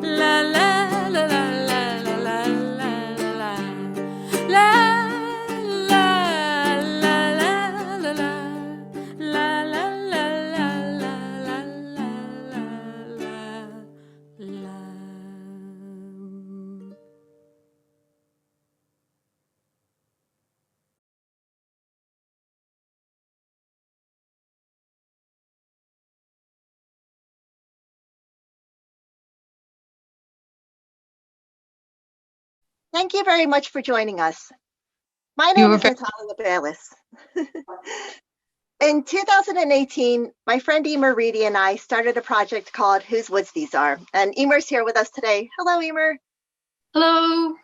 la la la la la la la Thank you very much for joining us. My name is Natalia Bayless. In 2018, my friend Emer Reedy and I started a project called Whose Woods These Are, and Emer's here with us today. Hello, Emer. Hello.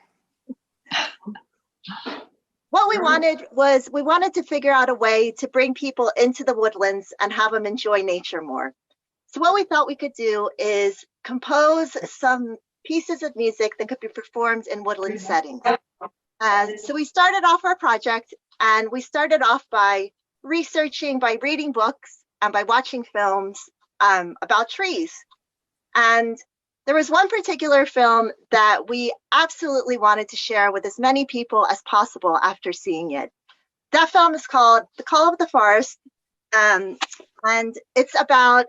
What we wanted to figure out a way to bring people into the woodlands and have them enjoy nature more. So what we thought we could do is compose some pieces of music that could be performed in woodland settings. So we started off our project, and we started off by researching, by reading books, and by watching films about trees. And there was one particular film that we absolutely wanted to share with as many people as possible after seeing it. That film is called The Call of the Forest, and it's about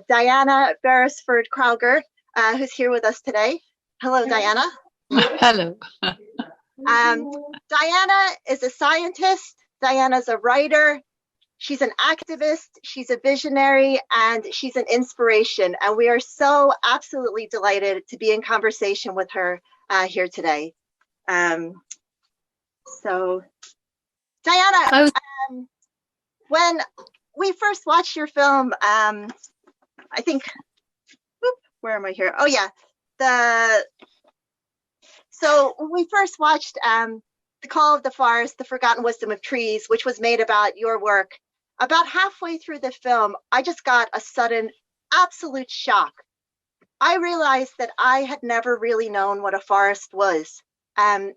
Diana Beresford-Kroeger, who's here with us today. Hello, Diana. Hello. Diana is a scientist. Diana's a writer. She's an activist. She's a visionary, and she's an inspiration. And we are so absolutely delighted to be in conversation with her here today. So, Diana, when we first watched your film, I think, where am I here? Oh yeah, so when we first watched The Call of the Forest, The Forgotten Wisdom of Trees, which was made about your work, about halfway through the film, I just got a sudden absolute shock. I realized that I had never really known what a forest was.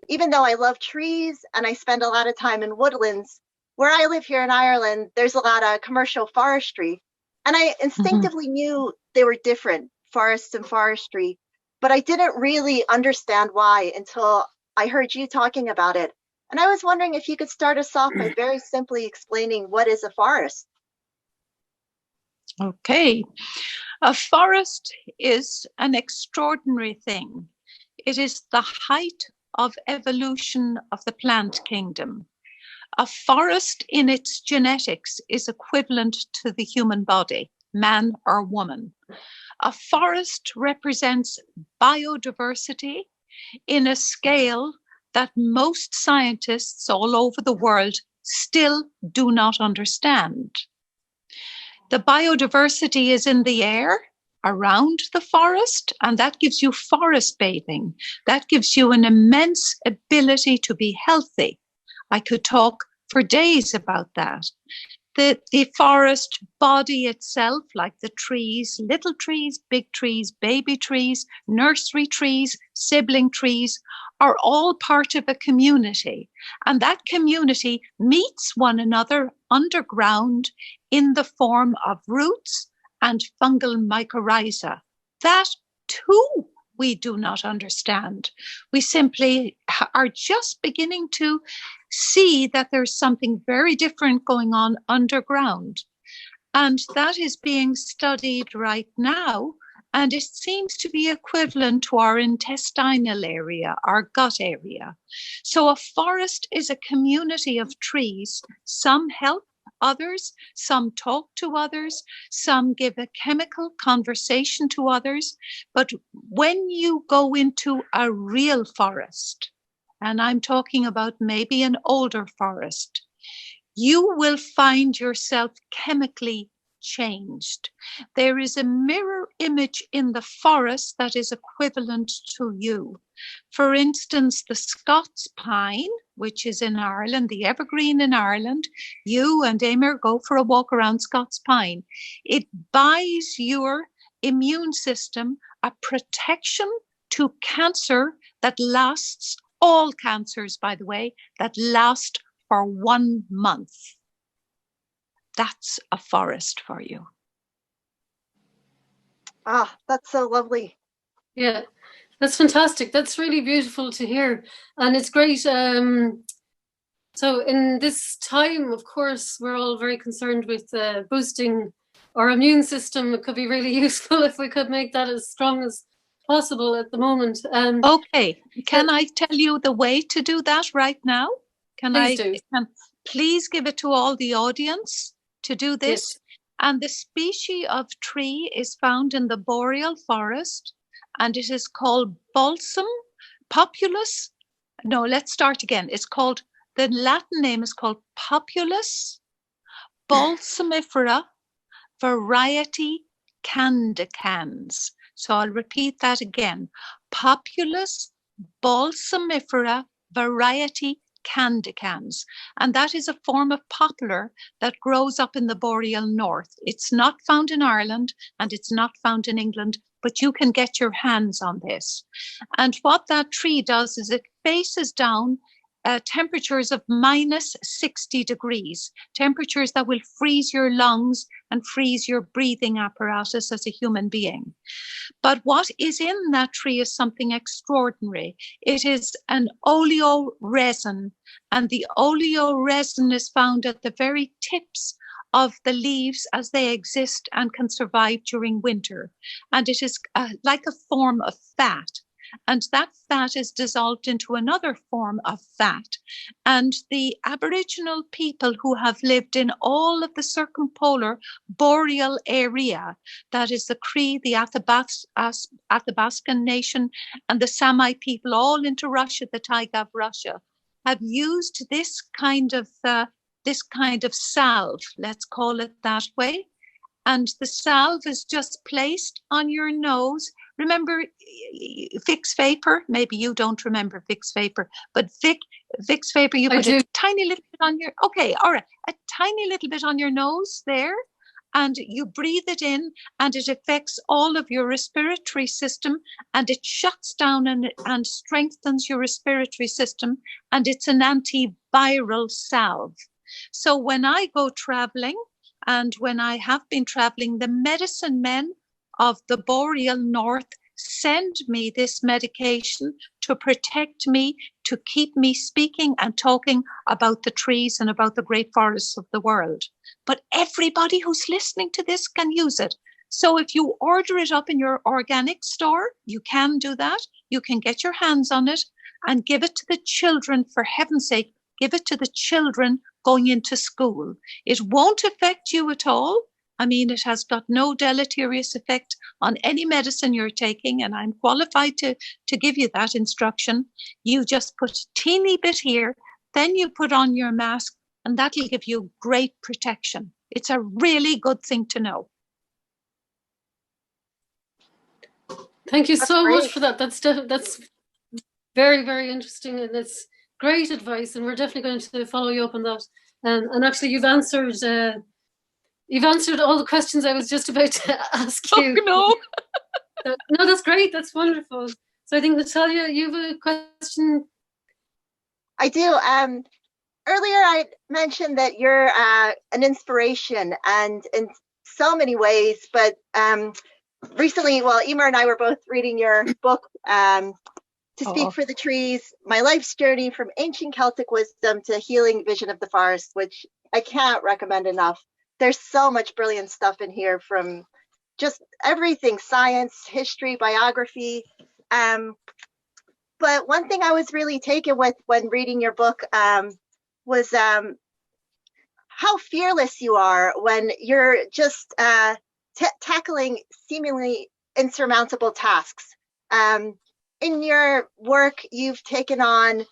Even though I love trees and I spend a lot of time in woodlands, where I live here in Ireland, there's a lot of commercial forestry. And I instinctively knew they were different, forests and forestry, but I didn't really understand why until I heard you talking about it. And I was wondering if you could start us off by very simply explaining what is a forest. Okay. A forest is an extraordinary thing. It is the height of evolution of the plant kingdom. A forest in its genetics is equivalent to the human body, man or woman. A forest represents biodiversity in a scale that most scientists all over the world still do not understand. The biodiversity is in the air around the forest, and that gives you forest bathing. That gives you an immense ability to be healthy. I could talk for days about that. The forest body itself, like the trees, little trees, big trees, baby trees, nursery trees, sibling trees, are all part of a community. And that community meets one another underground in the form of roots and fungal mycorrhiza. That too we do not understand. We simply are just beginning to see that there's something very different going on underground. And that is being studied right now. And it seems to be equivalent to our intestinal area, our gut area. So a forest is a community of trees. Some help others, some talk to others, some give a chemical conversation to others. But when you go into a real forest, and I'm talking about maybe an older forest, you will find yourself chemically changed. There is a mirror image in the forest that is equivalent to you. For instance, the Scots pine, which is in Ireland, the evergreen in Ireland, you and Emer go for a walk around Scots pine. It buys your immune system a protection to cancer that lasts, all cancers, by the way, that last for 1 month. That's a forest for you. Ah, that's so lovely. Yeah, that's fantastic. That's really beautiful to hear. And it's great. So in this time, of course, we're all very concerned with boosting our immune system. It could be really useful if we could make that as strong as possible at the moment. Okay, can I tell you the way to do that right now? Please give it to all the audience to do this. Yes. And the species of tree is found in the boreal forest, and it is called balsam populus. No, let's start again. It's called, the Latin name is called Populus balsamifera variety candicans. So I'll repeat that again. Populus balsamifera variety candicans, and that is a form of poplar that grows up in the boreal north. It's not found in Ireland and it's not found in England, but you can get your hands on this. And what that tree does is it faces down temperatures of minus 60 degrees, temperatures that will freeze your lungs and freeze your breathing apparatus as a human being. But what is in that tree is something extraordinary. It is an oleo resin, and the oleo resin is found at the very tips of the leaves as they exist and can survive during winter. And it is like a form of fat. And that fat is dissolved into another form of fat. And the Aboriginal people who have lived in all of the circumpolar boreal area, that is the Cree, the Athabascan nation, and the Sami people, all into Russia, the Taiga of Russia, have used this kind of salve, let's call it that way. And the salve is just placed on your nose. Remember Vicks Vapor? Maybe you don't remember Vicks Vapor, but Vicks Vapor, you put a tiny little bit on your, okay, all right, a tiny little bit on your nose there, and you breathe it in, and it affects all of your respiratory system, and it shuts down and strengthens your respiratory system, and it's an antiviral salve. So when I go traveling, and when I have been traveling, the medicine men of the boreal north send me this medication to protect me, to keep me speaking and talking about the trees and about the great forests of the world. But everybody who's listening to this can use it. So if you order it up in your organic store, you can do that. You can get your hands on it and give it to the children, for heaven's sake. Give it to the children going into school. It won't affect you at all. I mean, it has got no deleterious effect on any medicine you're taking, and I'm qualified to give you that instruction. You just put a teeny bit here, then you put on your mask, and that'll give you great protection. It's a really good thing to know. Thank you so much for that. That's very, very interesting, and it's great advice, and we're definitely going to follow you up on that. And actually, you've answered all the questions I was just about to ask you. Oh, no. No, that's great. That's wonderful. So I think, Natalia, you have a question. I do. Earlier, I mentioned that you're an inspiration, and in so many ways. But recently, well, Emer and I were both reading your book, To Speak for the Trees, My Life's Journey from Ancient Celtic Wisdom to Healing Vision of the Forest, which I can't recommend enough. There's so much brilliant stuff in here from just everything, science, history, biography. But one thing I was really taken with when reading your book was how fearless you are when you're just tackling seemingly insurmountable tasks. In your work, you've taken on,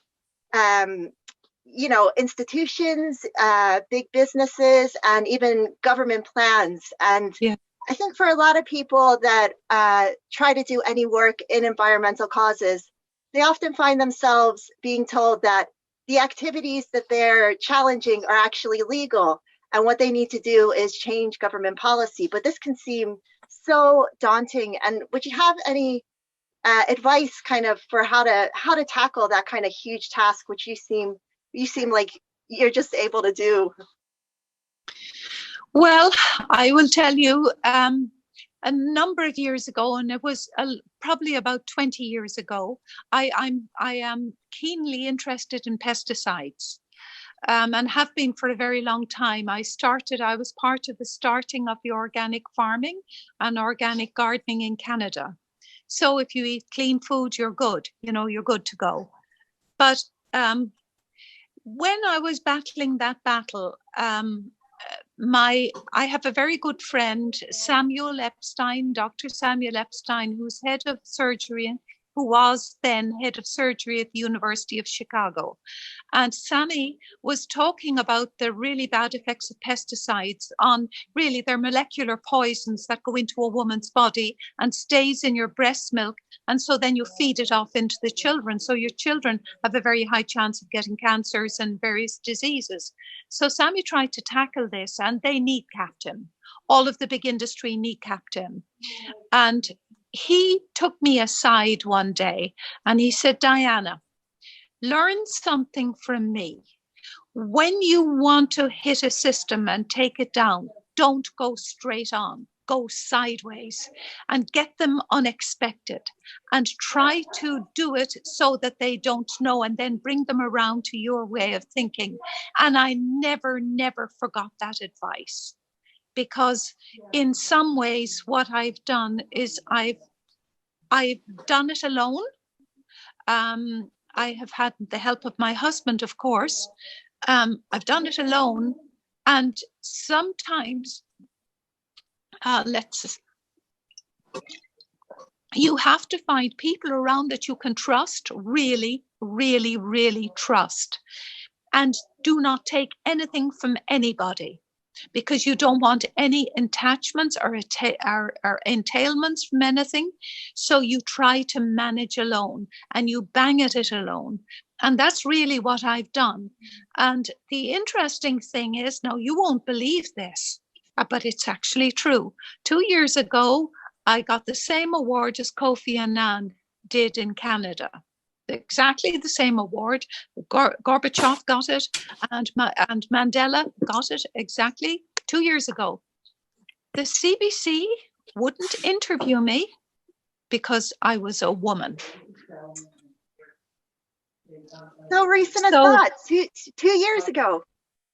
institutions, big businesses, and even government plans. And I think for a lot of people that try to do any work in environmental causes, they often find themselves being told that the activities that they're challenging are actually legal, and what they need to do is change government policy. But this can seem so daunting. And would you have any advice kind of for how to tackle that kind of huge task, which you seem like you're just able to do? Well, I will tell you, a number of years ago, and it was probably about 20 years ago, I am keenly interested in pesticides, and have been for a very long time. I was part of the starting of the organic farming and organic gardening in Canada. So if you eat clean food, you're good, you're good to go. But when I was battling that battle, I have a very good friend, Samuel Epstein, Dr. Samuel Epstein, who's head of surgery, who was then head of surgery at the University of Chicago. And Sammy was talking about the really bad effects of pesticides on really their molecular poisons that go into a woman's body and stays in your breast milk And so then you feed it off into the children. So your children have a very high chance of getting cancers and various diseases. So Sammy tried to tackle this, and they kneecapped him. All of the big industry kneecapped him. And he took me aside one day and he said, Diana, learn something from me. When you want to hit a system and take it down, don't go straight on, go sideways and get them unexpected and try to do it so that they don't know, and then bring them around to your way of thinking. And I never forgot that advice, because in some ways what I've done is I've done it alone. I have had the help of my husband, of course. I've done it alone, and sometimes you have to find people around that you can trust, really trust, and do not take anything from anybody, because you don't want any attachments or entailments from anything. So you try to manage alone and you bang at it alone. And that's really what I've done. And the interesting thing is, now you won't believe this, but it's actually true. 2 years ago, I got the same award as Kofi Annan did in Canada. Exactly the same award. Gorbachev got it, and Mandela got it exactly 2 years ago. The CBC wouldn't interview me because I was a woman. So recent as that, 2 years ago.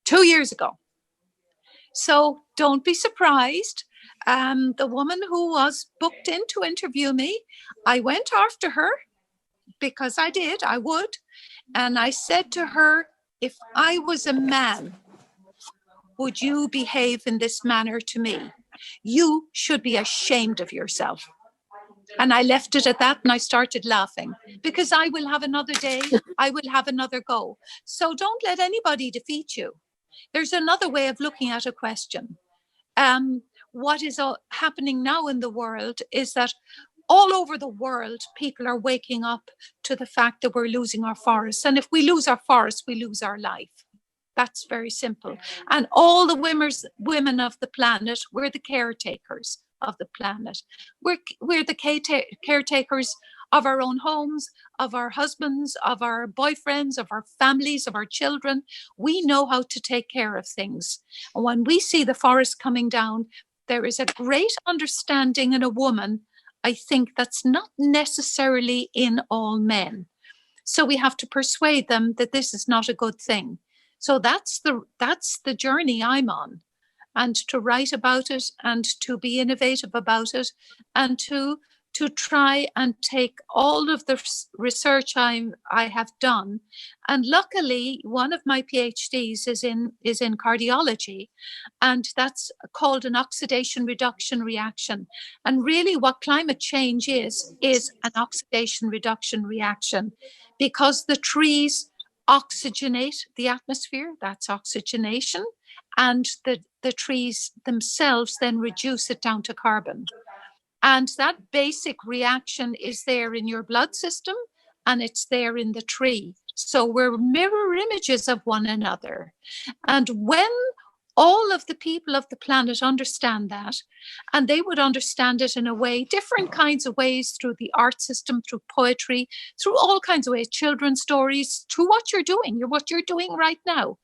2 years ago. So don't be surprised. The woman who was booked in to interview me, I went after her because I would. And I said to her, if I was a man, would you behave in this manner to me? You should be ashamed of yourself. And I left it at that, and I started laughing, because I will have another day, I will have another go. So don't let anybody defeat you. There's another way of looking at a question. What is happening now in the world is that all over the world, people are waking up to the fact that we're losing our forests. And if we lose our forests, we lose our life. That's very simple. And all the women of the planet, we're the caretakers of the planet. We're the caretakers of our own homes, of our husbands, of our boyfriends, of our families, of our children. We know how to take care of things. And when we see the forest coming down, there is a great understanding in a woman, I think, that's not necessarily in all men. So we have to persuade them that this is not a good thing. So that's the journey I'm on, and to write about it and to be innovative about it, and to try and take all of the research I have done. And luckily, one of my PhDs is in cardiology, and that's called an oxidation reduction reaction. And really what climate change is an oxidation reduction reaction, because the trees oxygenate the atmosphere, that's oxygenation, and the trees themselves then reduce it down to carbon. And that basic reaction is there in your blood system, and it's there in the tree. So we're mirror images of one another. And when all of the people of the planet understand that, and they would understand it in a way, different kinds of ways, through the art system, through poetry, through all kinds of ways, children's stories, through what you're doing right now,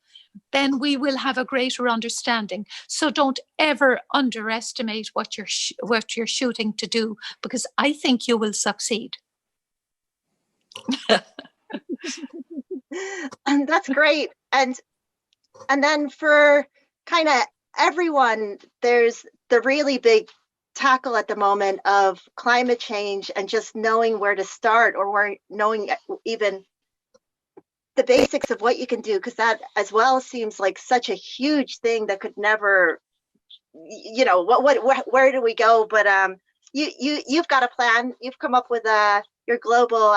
then we will have a greater understanding. So don't ever underestimate what you're shooting to do, because I think you will succeed. And that's great. And then for kind of everyone, there's the really big tackle at the moment of climate change, and just knowing where to start, or knowing even the basics of what you can do, because that as well seems like such a huge thing that could never, where do we go? But you've got a plan. You've come up with your global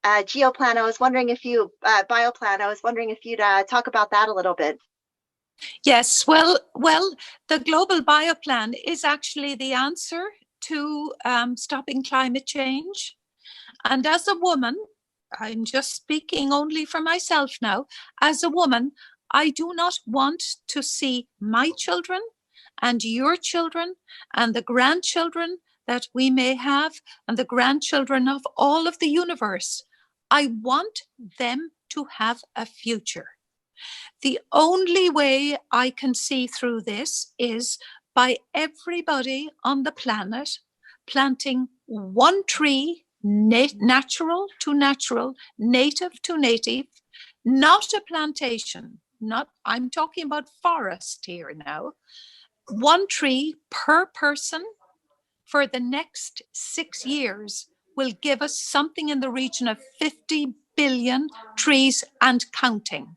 geoplan. I was wondering if you bioplan. I was wondering if you'd talk about that a little bit. Yes, well, the global bioplan is actually the answer to stopping climate change. And as a woman, I'm just speaking only for myself now, as a woman, I do not want to see my children and your children and the grandchildren that we may have and the grandchildren of all of the universe. I want them to have a future. The only way I can see through this is by everybody on the planet planting one tree, natural to natural, native to native, not a plantation. I'm talking about forest here now. One tree per person for the next 6 years will give us something in the region of 50 billion trees and counting.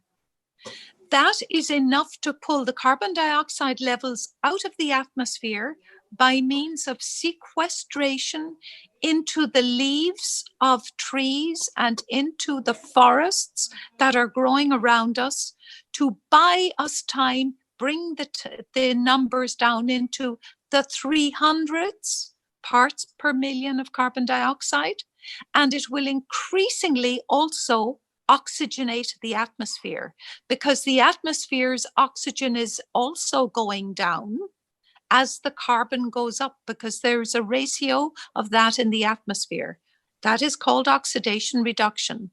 That is enough to pull the carbon dioxide levels out of the atmosphere by means of sequestration into the leaves of trees and into the forests that are growing around us, to buy us time, bring the numbers down into the 300s parts per million of carbon dioxide. And it will increasingly also oxygenate the atmosphere, because the atmosphere's oxygen is also going down as the carbon goes up, because there's a ratio of that in the atmosphere. That is called oxidation reduction.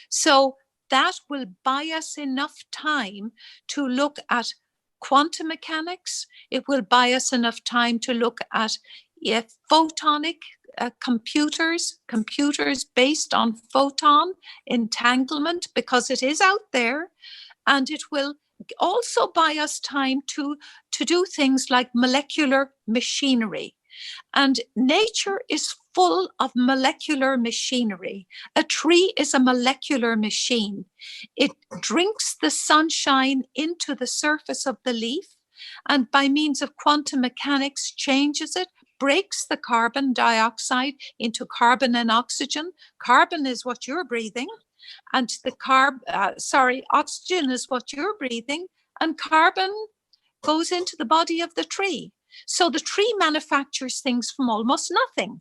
So that will buy us enough time to look at quantum mechanics. It will buy us enough time to look at photonic computers based on photon entanglement, because it is out there. And it will also buy us time to do things like molecular machinery. And nature is full of molecular machinery. A tree is a molecular machine. It drinks the sunshine into the surface of the leaf, and by means of quantum mechanics changes it, breaks the carbon dioxide into carbon and oxygen. Carbon is what you're breathing, and oxygen is what you're breathing, and carbon goes into the body of the tree. So the tree manufactures things from almost nothing.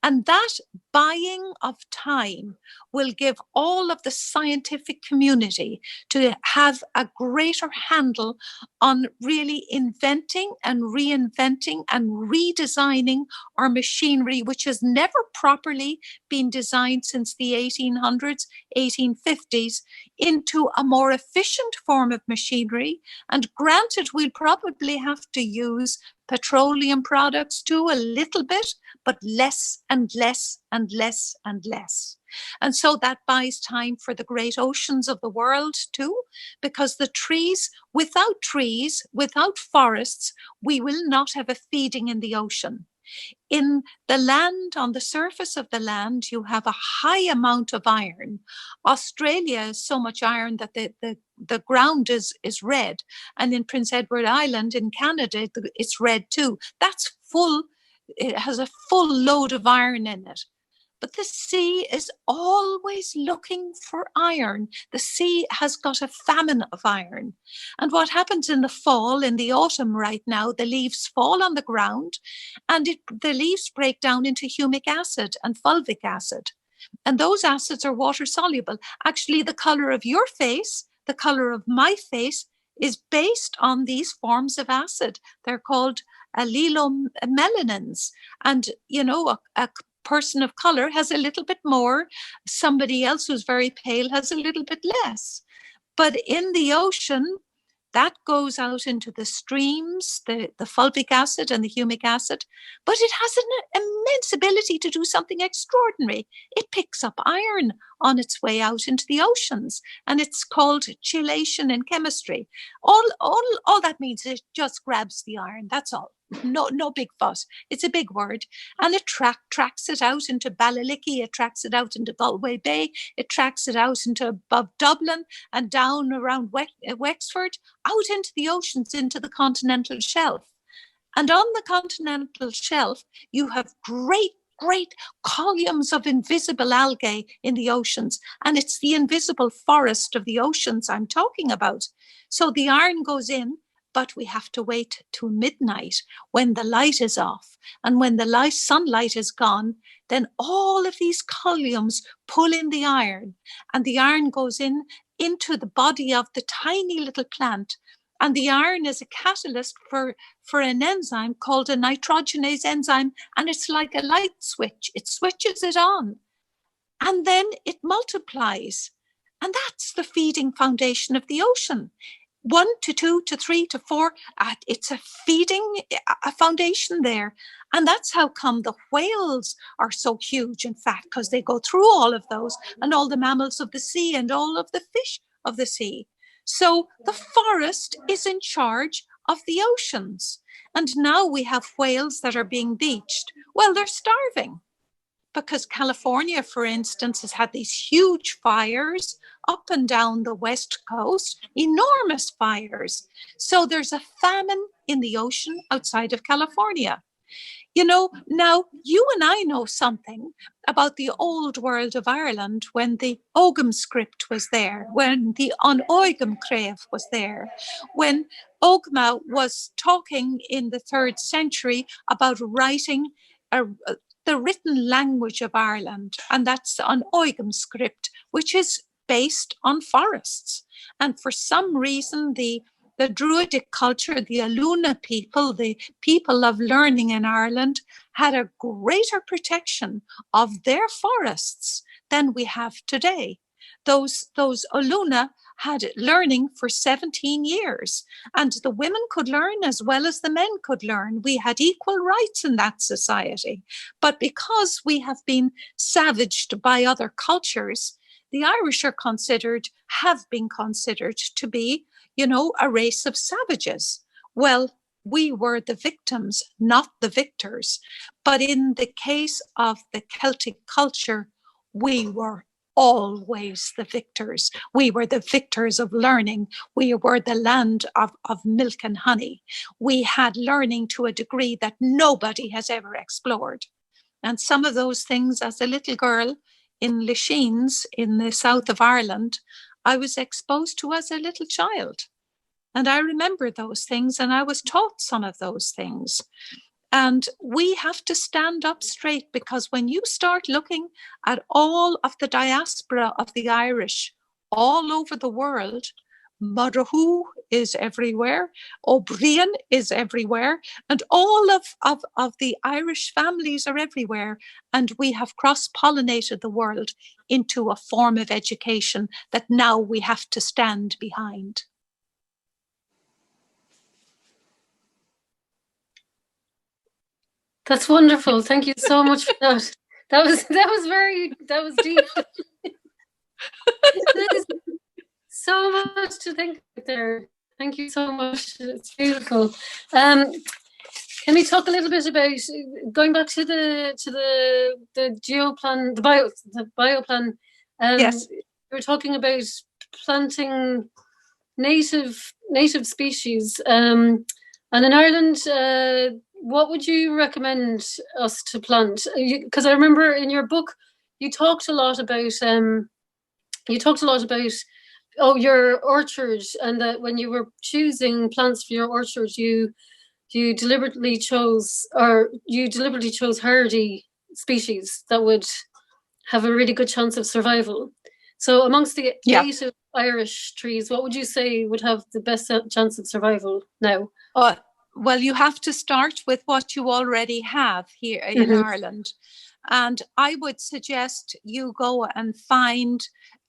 And that buying of time will give all of the scientific community to have a greater handle on really inventing and reinventing and redesigning our machinery, which has never properly been designed since the 1800s, 1850s, into a more efficient form of machinery. And granted, we'll probably have to use petroleum products too, a little bit, but less and less and less and less. And so that buys time for the great oceans of the world too, because the trees, without forests, we will not have a feeding in the ocean. In the land, on the surface of the land, you have a high amount of iron. Australia is so much iron that the ground is red. And in Prince Edward Island in Canada, it's red too. That's full. It has a full load of iron in it. But the sea is always looking for iron. The sea has got a famine of iron. And what happens in the fall, in the autumn right now, the leaves fall on the ground, and the leaves break down into humic acid and fulvic acid. And those acids are water soluble. Actually, the color of your face, the color of my face, is based on these forms of acid. They're called allelomelanins. And, you know, a person of color has a little bit more. Somebody else who's very pale has a little bit less. But in the ocean, that goes out into the streams, the fulvic acid and the humic acid. But it has an immense ability to do something extraordinary. It picks up iron on its way out into the oceans, and it's called chelation in chemistry. All that means is it just grabs the iron. That's all. No big fuss. It's a big word. And it tracks it out into Ballylickey, it tracks it out into Galway Bay, it tracks it out into above Dublin and down around Wexford, out into the oceans, into the continental shelf. And on the continental shelf, you have great columns of invisible algae in the oceans. And it's the invisible forest of the oceans I'm talking about. So the iron goes in, but we have to wait to midnight when the light is off. And when the sunlight is gone, then all of these columns pull in the iron, and the iron goes into the body of the tiny little plant. And the iron is a catalyst for an enzyme called a nitrogenase enzyme, and it's like a light switch. It switches it on, and then it multiplies. And that's the feeding foundation of the ocean. 1 to 2 to 3 to 4, it's a feeding a foundation there. And that's how come the whales are so huge and fat, because they go through all of those, and all the mammals of the sea and all of the fish of the sea. So the forest is in charge of the oceans. And now we have whales that are being beached. Well, they're starving, because California, for instance, has had these huge fires up and down the west coast, enormous fires. So there's a famine in the ocean outside of California. You know, now you and I know something about the old world of Ireland when the Ogham script was there, when the An Ogham Crave was there, when Ogma was talking in the 3rd century about writing the written language of Ireland, and that's an Ogham script, which is based on forests. And for some reason, the Druidic culture, the Aluna people, the people of learning in Ireland, had a greater protection of their forests than we have today. Those Aluna had learning for 17 years, and the women could learn as well as the men could learn. We had equal rights in that society. But because we have been savaged by other cultures, the Irish have been considered to be, you know, a race of savages. Well, we were the victims, not the victors. But in the case of the Celtic culture, we were always the victors. We were the victors of learning. We were the land of milk and honey. We had learning to a degree that nobody has ever explored. And some of those things, as a little girl in Lachines in the south of Ireland, I was exposed to as a little child. And I remember those things, and I was taught some of those things. And we have to stand up straight, because when you start looking at all of the diaspora of the Irish all over the world, Marahu is everywhere, O'Brien is everywhere, and all of the Irish families are everywhere. And we have cross-pollinated the world into a form of education that now we have to stand behind. That's wonderful. Thank you so much for that. That was deep. There's so much to think about there. Thank you so much. It's beautiful. Can we talk a little bit about going back to the geoplan, the bioplan? Yes. We were talking about planting native species, and in Ireland. What would you recommend us to plant? Because I remember in your book, you talked a lot about your orchard, and that when you were choosing plants for your orchard, you deliberately chose hardy species that would have a really good chance of survival. So amongst the native Irish trees, what would you say would have the best chance of survival now? Well, you have to start with what you already have here in Ireland. And I would suggest you go and find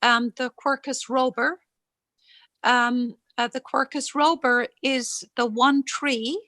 the Quercus robur. The Quercus robur is the one tree,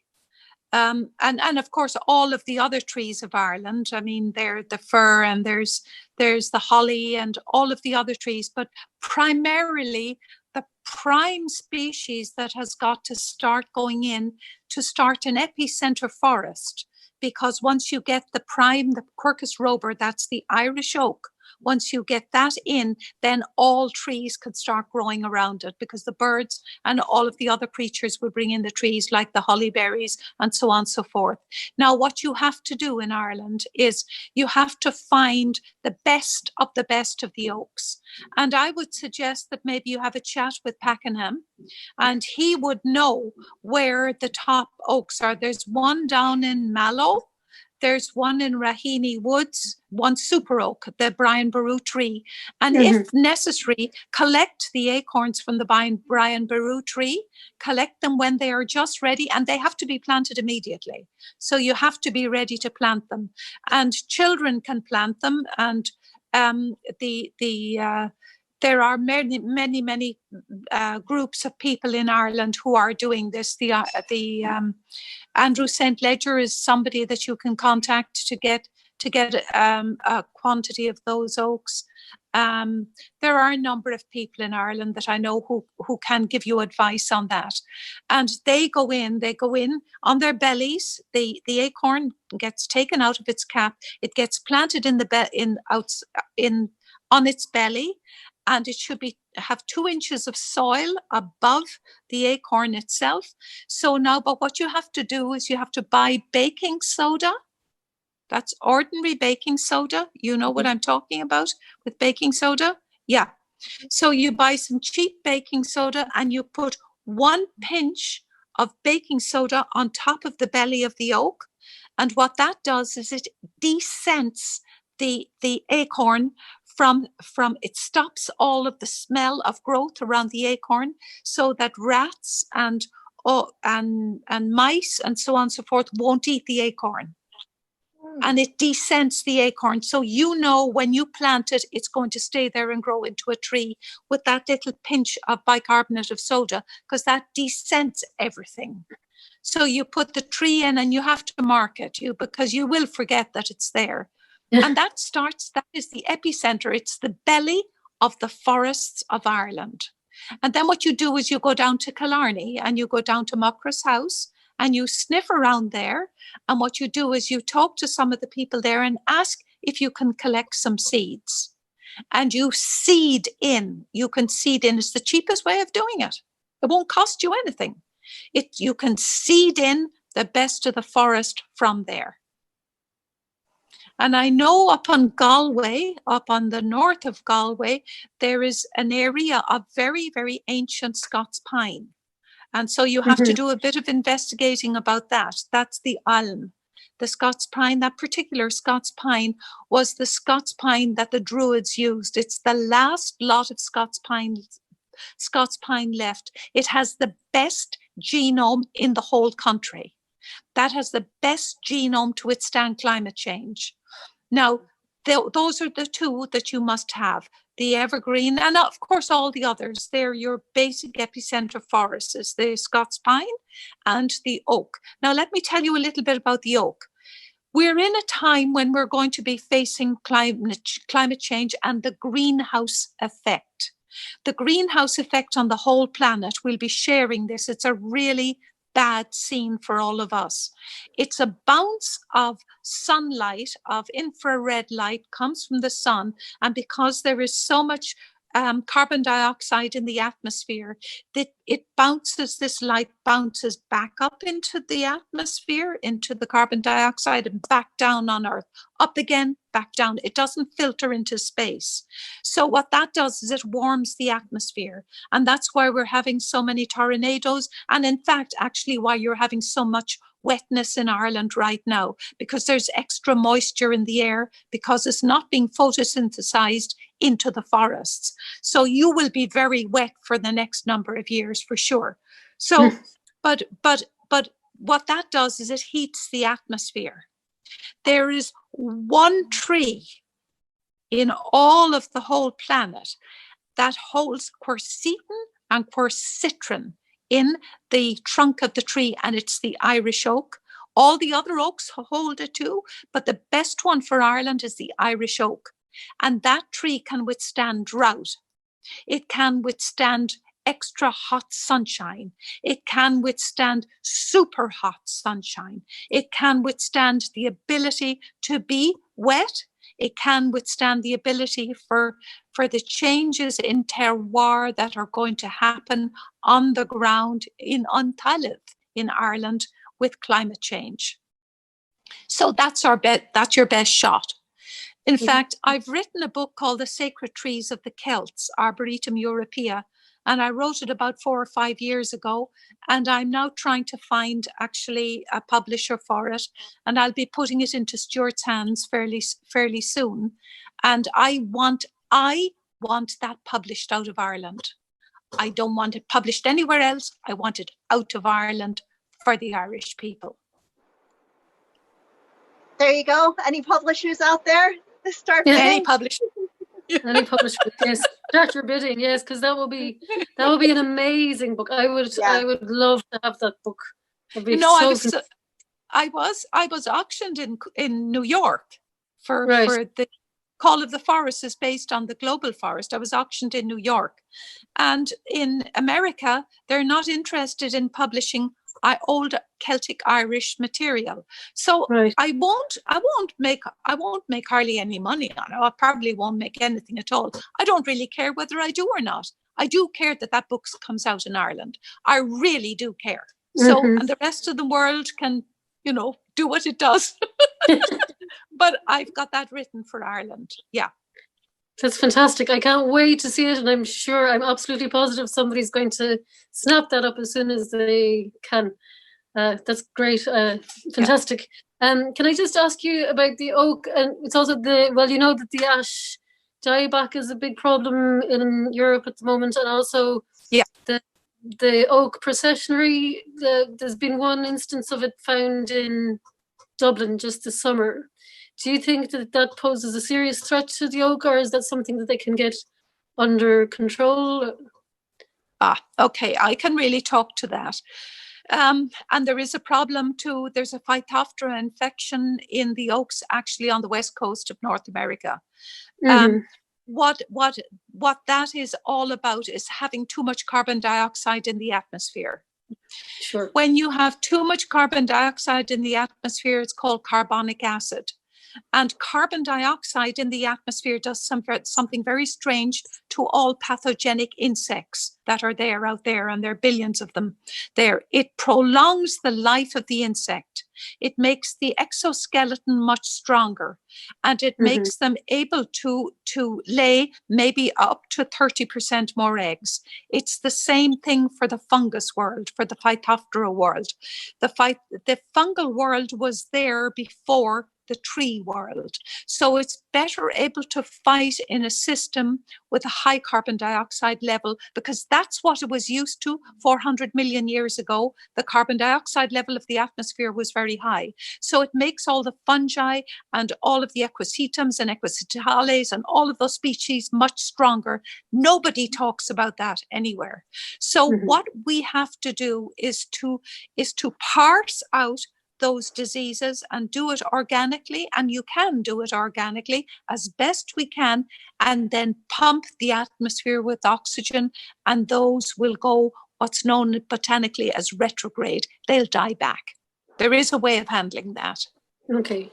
and of course all of the other trees of Ireland. I mean, there's the fir, and there's the holly, and all of the other trees, but primarily the prime species that has got to start going in to start an epicenter forest, because once you get the Quercus robur, that's the Irish oak. once you get that in, then all trees could start growing around it, because the birds and all of the other creatures will bring in the trees, like the hollyberries and so on and so forth. Now, what you have to do in Ireland is you have to find the best of the oaks. And I would suggest that maybe you have a chat with Pakenham, and he would know where the top oaks are. There's one down in Mallow. There's one in Raheny Woods, one super oak, the Brian Boru tree. And if necessary, collect the acorns from the Brian Boru tree, collect them when they are just ready, and they have to be planted immediately. So you have to be ready to plant them. And children can plant them. And there are many groups of people in Ireland who are doing this. Andrew St. Ledger is somebody that you can contact to get a quantity of those oaks. There are a number of people in Ireland that I know who can give you advice on that. And they go in on their bellies. The acorn gets taken out of its cap. It gets planted on its belly. And it should have 2 inches of soil above the acorn itself. So now, but what you have to do is you have to buy baking soda. That's ordinary baking soda. You know what I'm talking about with baking soda? Yeah. So you buy some cheap baking soda and you put 1 pinch of baking soda on top of the belly of the oak. And what that does is it descents the acorn from it stops all of the smell of growth around the acorn, so that rats and mice and so on and so forth won't eat the acorn. And it descents the acorn, so you know when you plant it, it's going to stay there and grow into a tree with that little pinch of bicarbonate of soda, because that descents everything. So you put the tree in and you have to mark it, because you will forget that it's there. And that is the epicenter. It's the belly of the forests of Ireland. And then what you do is you go down to Killarney and you go down to Muckra's house and you sniff around there. And what you do is you talk to some of the people there and ask if you can collect some seeds. And you seed in. You can seed in. It's the cheapest way of doing it. It won't cost you anything. You can seed in the best of the forest from there. And I know up on Galway, up on the north of Galway, there is an area of very, very ancient Scots pine. And so you have to do a bit of investigating about that. That's the Alm. The Scots pine, that particular Scots pine was the Scots pine that the Druids used. It's the last lot of Scots pine left. It has the best genome in the whole country. That has the best genome to withstand climate change. Now, those are the 2 that you must have, the evergreen, and of course all the others. They're your basic epicenter forests, the Scots pine and the oak. Now, let me tell you a little bit about the oak. We're in a time when we're going to be facing climate change and the greenhouse effect. The greenhouse effect on the whole planet will be sharing this. It's a really bad scene for all of us. It's a bounce of sunlight, of infrared light, comes from the sun, and because there is so much carbon dioxide in the atmosphere, that this light bounces back up into the atmosphere, into the carbon dioxide, and back down on Earth, up again, back down. It doesn't filter into space. So what that does is it warms the atmosphere. And that's why we're having so many tornadoes. And in fact, actually why you're having so much wetness in Ireland right now, because there's extra moisture in the air, because it's not being photosynthesized into the forests. So you will be very wet for the next number of years for sure. So, but what that does is it heats the atmosphere. There is one tree in all of the whole planet that holds quercetin and quercitrin in the trunk of the tree, and it's the Irish oak. All the other oaks hold it too, but the best one for Ireland is the Irish oak. And that tree can withstand drought. It can withstand extra hot sunshine. It can withstand super hot sunshine. It can withstand the ability to be wet. It can withstand the ability for the changes in terroir that are going to happen on the ground in Tailliv in Ireland with climate change. So that's your best shot. In fact, I've written a book called The Sacred Trees of the Celts, Arboretum Europea, and I wrote it about 4 or 5 years ago, and I'm now trying to find actually a publisher for it, and I'll be putting it into Stuart's hands fairly soon. And I want that published out of Ireland. I don't want it published anywhere else. I want it out of Ireland for the Irish people. There you go. Any publishers out there? Start bidding. Any publishers. Any publisher, yes. Start your bidding, yes, because that will be an amazing book. I would love to have that book. I was auctioned in New York for the Call of the Forest is based on the global forest. I was auctioned in New York, and in America they're not interested in publishing old Celtic Irish material. So I won't make hardly any money on it. I probably won't make anything at all. I don't really care whether I do or not. I do care that book comes out in Ireland. I really do care. So, and the rest of the world can, do what it does. But I've got that written for Ireland. Yeah. That's fantastic. I can't wait to see it, and I'm absolutely positive somebody's going to snap that up as soon as they can. That's great. Fantastic. Can I just ask you about the oak? And it's also that the ash dieback is a big problem in Europe at the moment, and also the oak processionary. There's been one instance of it found in Dublin just this summer. Do you think that poses a serious threat to the oak, or is that something that they can get under control? Okay, I can really talk to that. And there is a problem too. There's a Phytophthora infection in the oaks actually on the west coast of North America. What that is all about is having too much carbon dioxide in the atmosphere. Sure. When you have too much carbon dioxide in the atmosphere, it's called carbonic acid. And carbon dioxide in the atmosphere does something very strange to all pathogenic insects that are out there, and there are billions of them there. It prolongs the life of the insect. It makes the exoskeleton much stronger, and it makes them able to lay maybe up to 30% more eggs. It's the same thing for the fungus world, for the Phytophthora world. The fungal world was there before the tree world. So it's better able to fight in a system with a high carbon dioxide level, because that's what it was used to 400 million years ago. The carbon dioxide level of the atmosphere was very high. So it makes all the fungi and all of the equisitums and equisitales and all of those species much stronger. Nobody talks about that anywhere. So what we have to do is to parse out those diseases and do it organically, and you can do it organically as best we can, and then pump the atmosphere with oxygen, and those will go what's known botanically as retrograde. They'll die back. There is a way of handling that. Okay.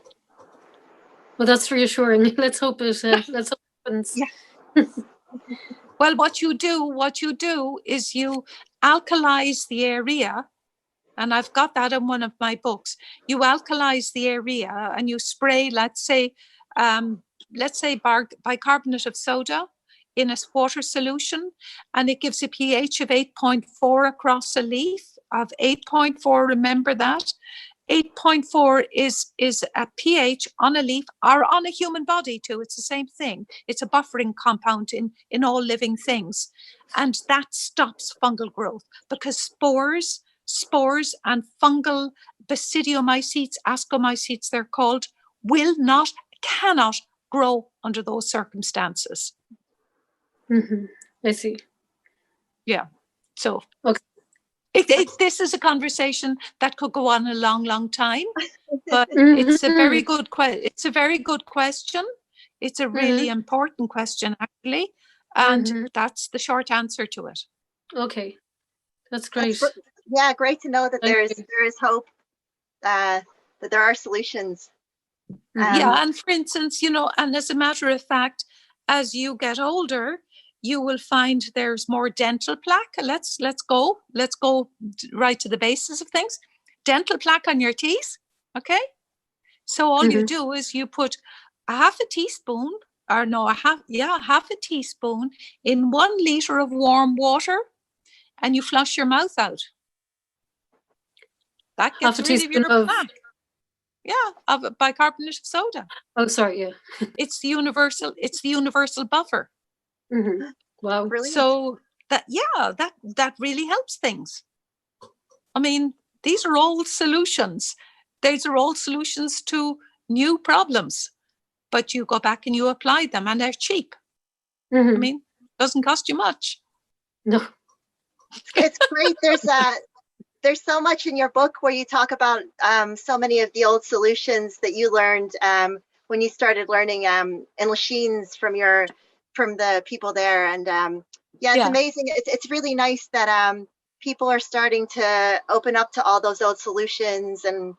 Well, that's reassuring. Let's hope it happens. Yeah. Well, what you do is you alkalize the area. And I've got that in one of my books. You alkalize the area and you spray, let's say bicarbonate of soda in a water solution, and it gives a pH of 8.4 across a leaf of 8.4. Remember that 8.4 is a pH on a leaf or on a human body too. It's the same thing. It's a buffering compound in all living things, and that stops fungal growth, because spores and fungal basidiomycetes, ascomycetes they're called, cannot grow under those circumstances. I see. Yeah. So okay. This is a conversation that could go on a long, long time, but it's a very good It's a very good question. It's a really important question, actually, and that's the short answer to it. Okay, that's great. Yeah, great to know that there is hope, that there are solutions. Yeah, and for instance, and as a matter of fact, as you get older, you will find there's more dental plaque. Let's go right to the basis of things. Dental plaque on your teeth, okay? So all you do is you put half a teaspoon in 1 liter of warm water, and you flush your mouth out. That gets rid of your plaque. Yeah, of bicarbonate of soda. Oh, sorry, yeah. It's the universal buffer. Wow, brilliant. So that really helps things. I mean, these are all solutions. These are all solutions to new problems, but you go back and you apply them, and they're cheap. I mean, it doesn't cost you much. No. It's great. There's so much in your book where you talk about so many of the old solutions that you learned when you started learning in Lachines from the people there. And it's amazing. It's really nice that people are starting to open up to all those old solutions and,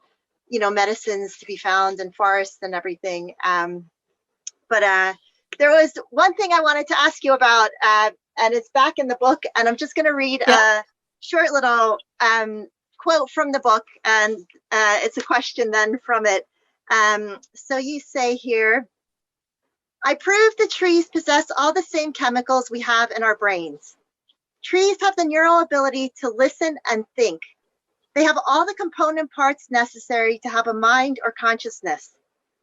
medicines to be found in forests and everything. But there was one thing I wanted to ask you about, and it's back in the book, and I'm just going to read a short little quote from the book, and it's a question then from it. So you say here, I prove the trees possess all the same chemicals we have in our brains. Trees have the neural ability to listen and think. They have all the component parts necessary to have a mind or consciousness.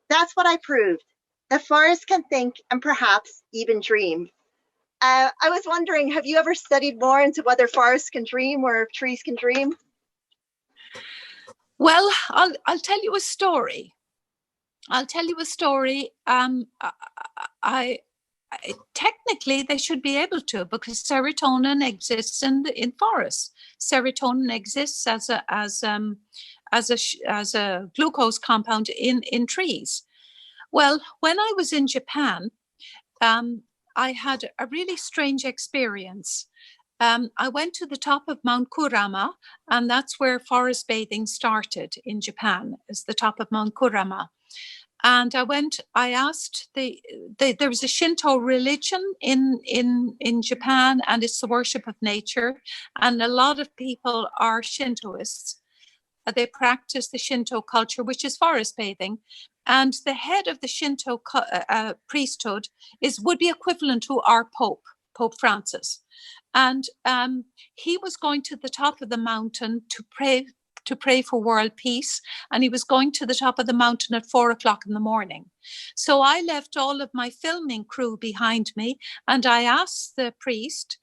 That's what I proved. The forest can think and perhaps even dream. I was wondering, have you ever studied more into whether forests can dream or if trees can dream? Well, I'll tell you a story. Technically, they should be able to, because serotonin exists in forests. Serotonin exists as a glucose compound in trees. Well, when I was in Japan, I had a really strange experience. I went to the top of Mount Kurama, and that's where forest bathing started in Japan, is the top of Mount Kurama. And I asked there was a Shinto religion in Japan, and it's the worship of nature. And a lot of people are Shintoists. They practice the Shinto culture, which is forest bathing. And the head of the Shinto priesthood would be equivalent to our Pope Francis. And he was going to the top of the mountain to pray for world peace, and he was going to the top of the mountain at 4:00 in the morning. So I left all of my filming crew behind me, and I asked the priest,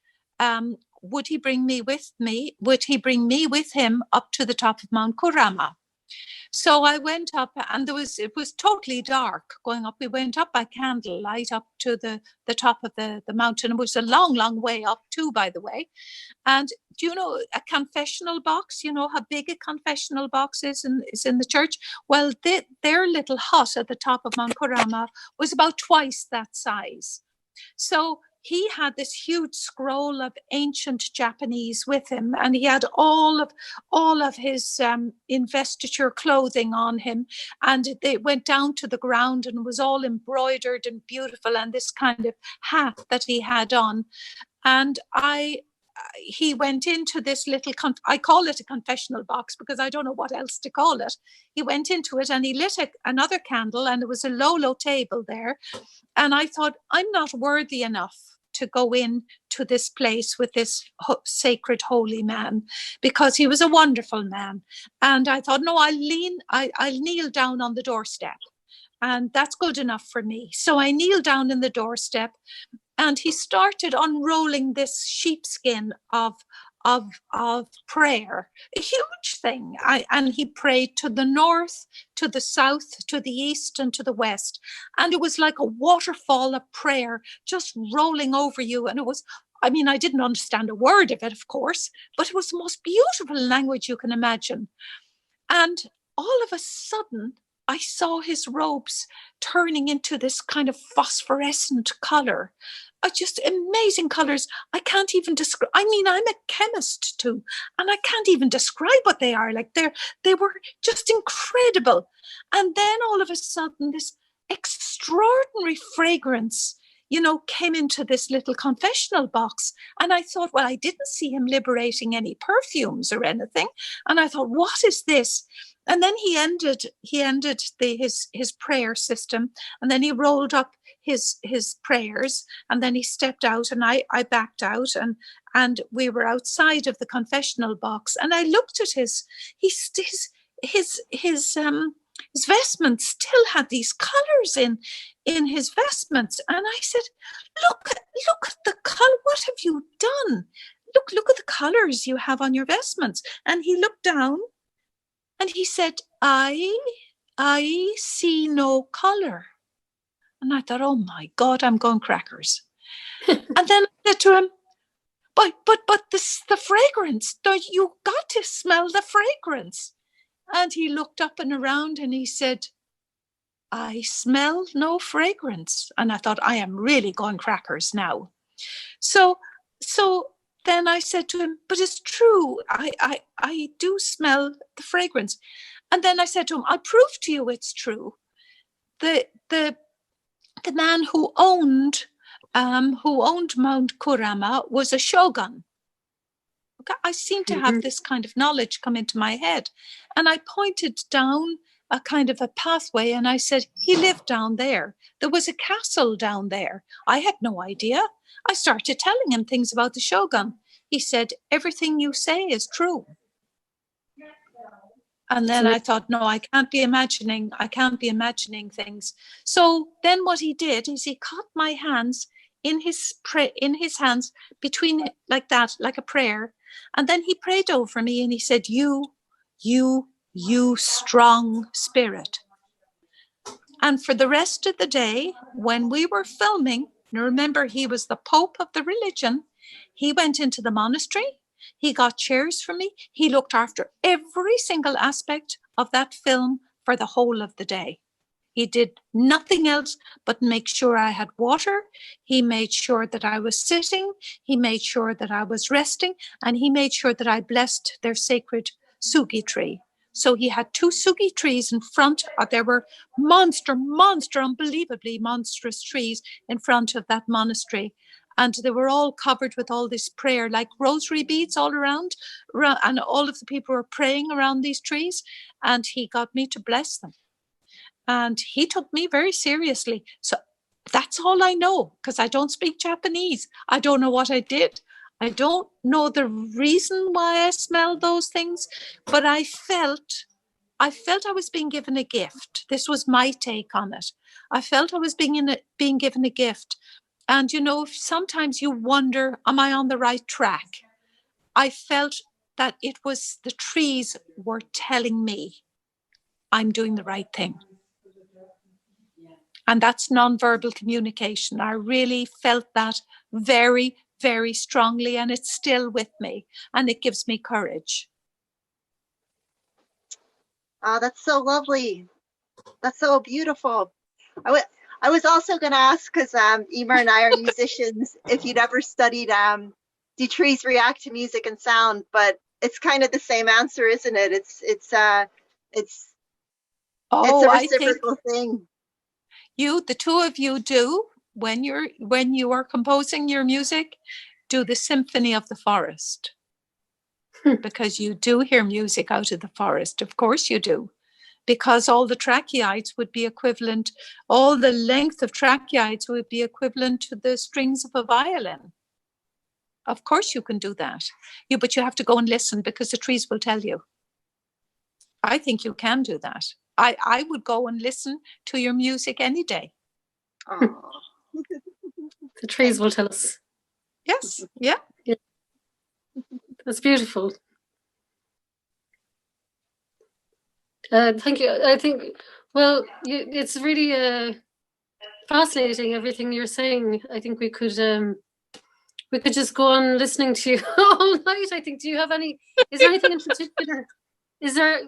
would he bring me with him up to the top of Mount Kurama? So I went up, and it was totally dark going up. We went up by candlelight up to the top of the mountain. It was a long, long way up too, by the way. And do you know a confessional box? You know how big a confessional box is in the church? Well, their little hut at the top of Mount Kurama was about twice that size. So he had this huge scroll of ancient Japanese with him, and he had all of his investiture clothing on him, and they went down to the ground and was all embroidered and beautiful, and this kind of hat that he had on. And he went into this little, I call it a confessional box because I don't know what else to call it. He went into it and he lit another candle, and there was a low table there. And I thought, I'm not worthy enough to go in to this place with this sacred holy man, because he was a wonderful man. And I thought, no, I'll kneel down on the doorstep, and that's good enough for me. So I kneeled down in the doorstep, and he started unrolling this sheepskin of prayer, a huge thing. And he prayed to the north, to the south, to the east, and to the west. And it was like a waterfall of prayer just rolling over you. And it was, I mean, I didn't understand a word of it, of course, but it was the most beautiful language you can imagine. And all of a sudden, I saw his robes turning into this kind of phosphorescent color. Just amazing colors. I can't even describe. I mean, I'm a chemist too, and I can't even describe what they are. Like they were just incredible. And then all of a sudden, this extraordinary fragrance, you know, came into this little confessional box. And I thought, well, I didn't see him liberating any perfumes or anything. And I thought, what is this? And then he ended his prayer system, and then he rolled up his prayers, and then he stepped out, and I backed out, and we were outside of the confessional box, and I looked at his vestments still had these colors in his vestments, and I said, look at the color. What have you done? Look at the colors you have on your vestments. And he looked down, and he said, I see no color. And I thought, oh my God, I'm going crackers. And then I said to him, but the fragrance, you got to smell the fragrance. And he looked up and around and he said, I smell no fragrance. And I thought, I am really going crackers now. So then I said to him, but it's true. I do smell the fragrance. And then I said to him, I'll prove to you it's true. The man who owned Mount Kurama was a shogun. Okay, I seem to have this kind of knowledge come into my head. And I pointed down a kind of a pathway and I said, he lived down there. There was a castle down there. I had no idea. I started telling him things about the shogun. He said, everything you say is true. And then I thought, no, I can't be imagining things. So then what he did is he caught my hands in his hands between like that, like a prayer. And then he prayed over me and he said, you strong spirit. And for the rest of the day, when we were filming, and remember he was the Pope of the religion, he went into the monastery. He got chairs for me. He looked after every single aspect of that film for the whole of the day. He did nothing else but make sure I had water. He made sure that I was sitting. He made sure that I was resting. And he made sure that I blessed their sacred sugi tree. So he had 2 sugi trees in front. There were unbelievably monstrous trees in front of that monastery. And they were all covered with all this prayer, like rosary beads all around. And all of the people were praying around these trees. And he got me to bless them. And he took me very seriously. So that's all I know, because I don't speak Japanese. I don't know what I did. I don't know the reason why I smelled those things, but I felt I was being given a gift. This was my take on it. I felt I was being given a gift. And, you know, sometimes you wonder, am I on the right track? I felt that it was the trees were telling me I'm doing the right thing. And that's nonverbal communication. I really felt that very, very strongly, and it's still with me, and it gives me courage. Oh, that's so lovely. That's so beautiful. I was also going to ask, because Emer and I are musicians, if you'd ever studied do trees react to music and sound, but it's kind of the same answer, isn't it? It's a reciprocal thing. The two of you do, when you are composing your music, do the symphony of the forest. Because you do hear music out of the forest. Of course you do. Because all the tracheids would be equivalent, all the length of tracheids would be equivalent to the strings of a violin. Of course you can do that. But you have to go and listen, because the trees will tell you. I think you can do that. I would go and listen to your music any day. The trees will tell us. Yes, yeah. That's beautiful. Thank you. I think, well, it's really fascinating, everything you're saying. I think we could just go on listening to you all night. I think, is there anything in particular? Is there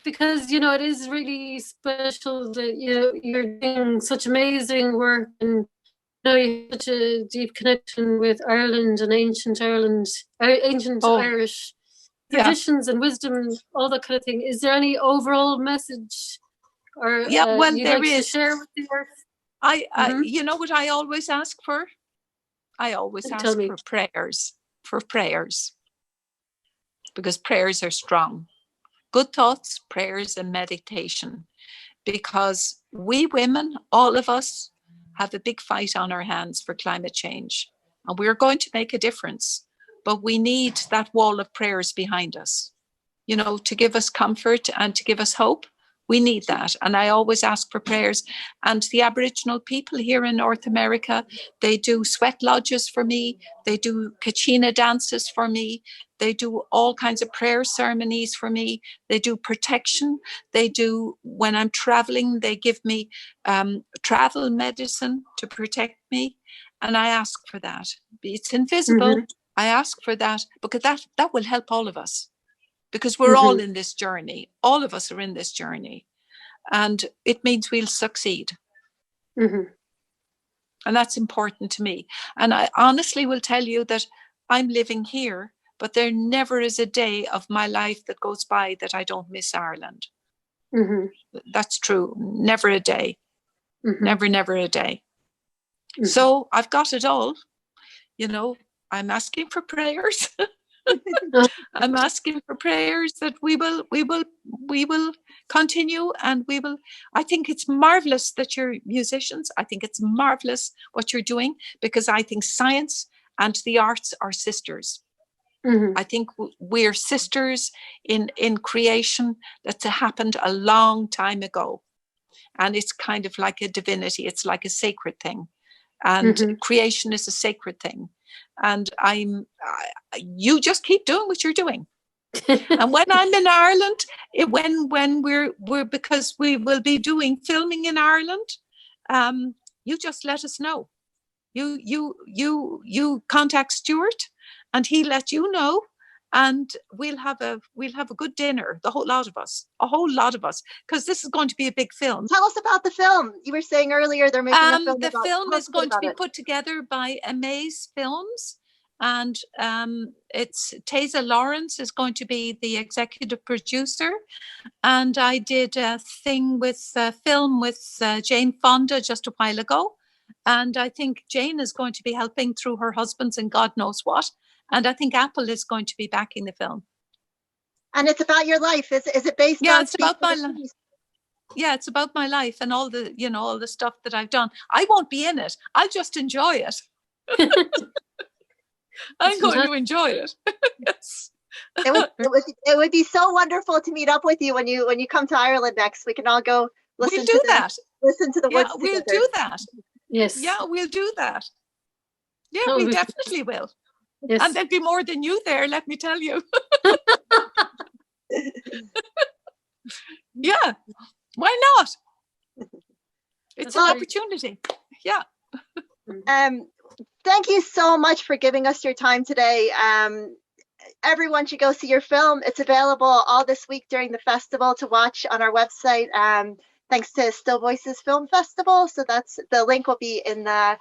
because, you know, it is really special that you're doing such amazing work, and you know, you have such a deep connection with Ireland and ancient Ireland, ancient Irish traditions and wisdom, all that kind of thing. Is there any overall message or well, you'd there like to is. share with the earth? You know what I always ask for? I always ask for prayers, because prayers are strong. Good thoughts, prayers, and meditation. Because we women, all of us, have a big fight on our hands for climate change. And we're going to make a difference. But we need that wall of prayers behind us, you know, to give us comfort and to give us hope. We need that. And I always ask for prayers. And the Aboriginal people here in North America, they do sweat lodges for me. They do kachina dances for me. They do all kinds of prayer ceremonies for me. They do protection. They do, when I'm traveling, they give me travel medicine to protect me. And I ask for that. It's invisible. I ask for that because that will help all of us. Because we're all in this journey. All of us are in this journey. And it means we'll succeed. And that's important to me. And I honestly will tell you that I'm living here, but there never is a day of my life that goes by that I don't miss Ireland. That's true. Never a day. Never a day. So I've got it all. You know, I'm asking for prayers. I'm asking for prayers that we will continue, and we will. I think it's marvelous that you're musicians. I think it's marvelous what you're doing, because I think science and the arts are sisters. I think we're sisters in creation that's happened a long time ago, and it's kind of like a divinity. It's like a sacred thing, and creation is a sacred thing. And you just keep doing what you're doing. And when I'm in Ireland, when we're because we will be doing filming in Ireland, you just let us know. You contact Stuart, and he let you know, and we'll have a good dinner, a whole lot of us, because this is going to be a big film. Tell us about the film. You were saying earlier they're making a film. The film is going to be put together by Amaze Films, and it's Taza Lawrence is going to be the executive producer. And I did a thing with film with Jane Fonda just a while ago, and I think Jane is going to be helping through her husband's and God knows what. And I think Apple is going to be backing the film. And it's about your life. Is it based on? Yeah, it's about my life. Yeah, it's about my life and all the, you know, all the stuff that I've done. I won't be in it. I'll just enjoy it. I'm going to enjoy it. Yes. It would be so wonderful to meet up with you when you come to Ireland next. We can all go listen to that. Listen to the woods. Yeah, we'll do that. Yes. Yeah, we'll do that. Yeah, we definitely will. Yes. And there'd be more than you there, let me tell you. Yeah, why not? It's an opportunity. Yeah. Thank you so much for giving us your time today. Everyone should go see your film. It's available all this week during the festival to watch on our website. Thanks to Still Voices Film Festival. So that's the link will be in the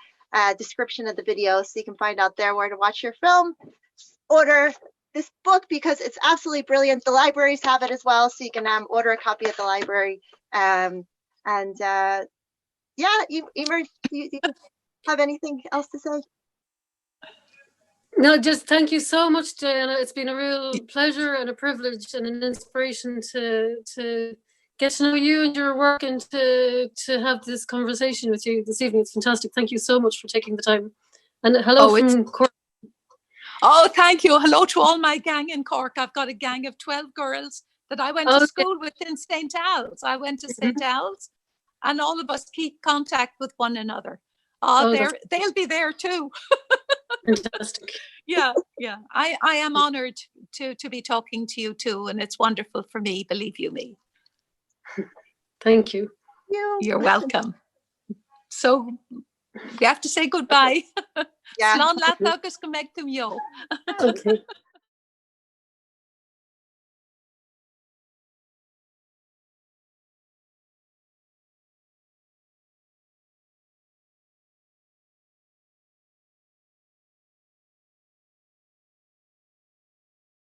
description of the video, so you can find out there where to watch your film. Order this book because it's absolutely brilliant. The libraries have it as well, so you can order a copy at the library. Yeah, Emer, do you have anything else to say? No, just thank you so much, Diana. It's been a real pleasure and a privilege and an inspiration to get to know you and your work, and to have this conversation with you this evening. It's fantastic. Thank you so much for taking the time. And hello from Cork. Oh, thank you. Hello to all my gang in Cork. I've got a gang of 12 girls that I went to school with in St. Al's. I went to St. Al's, and all of us keep contact with one another. They'll be there too. Fantastic. Yeah. I am honored to be talking to you too, and it's wonderful for me, believe you me. Thank you. You're welcome. So we have to say goodbye. Yeah. Slán leat agus go méid go meo. Okay.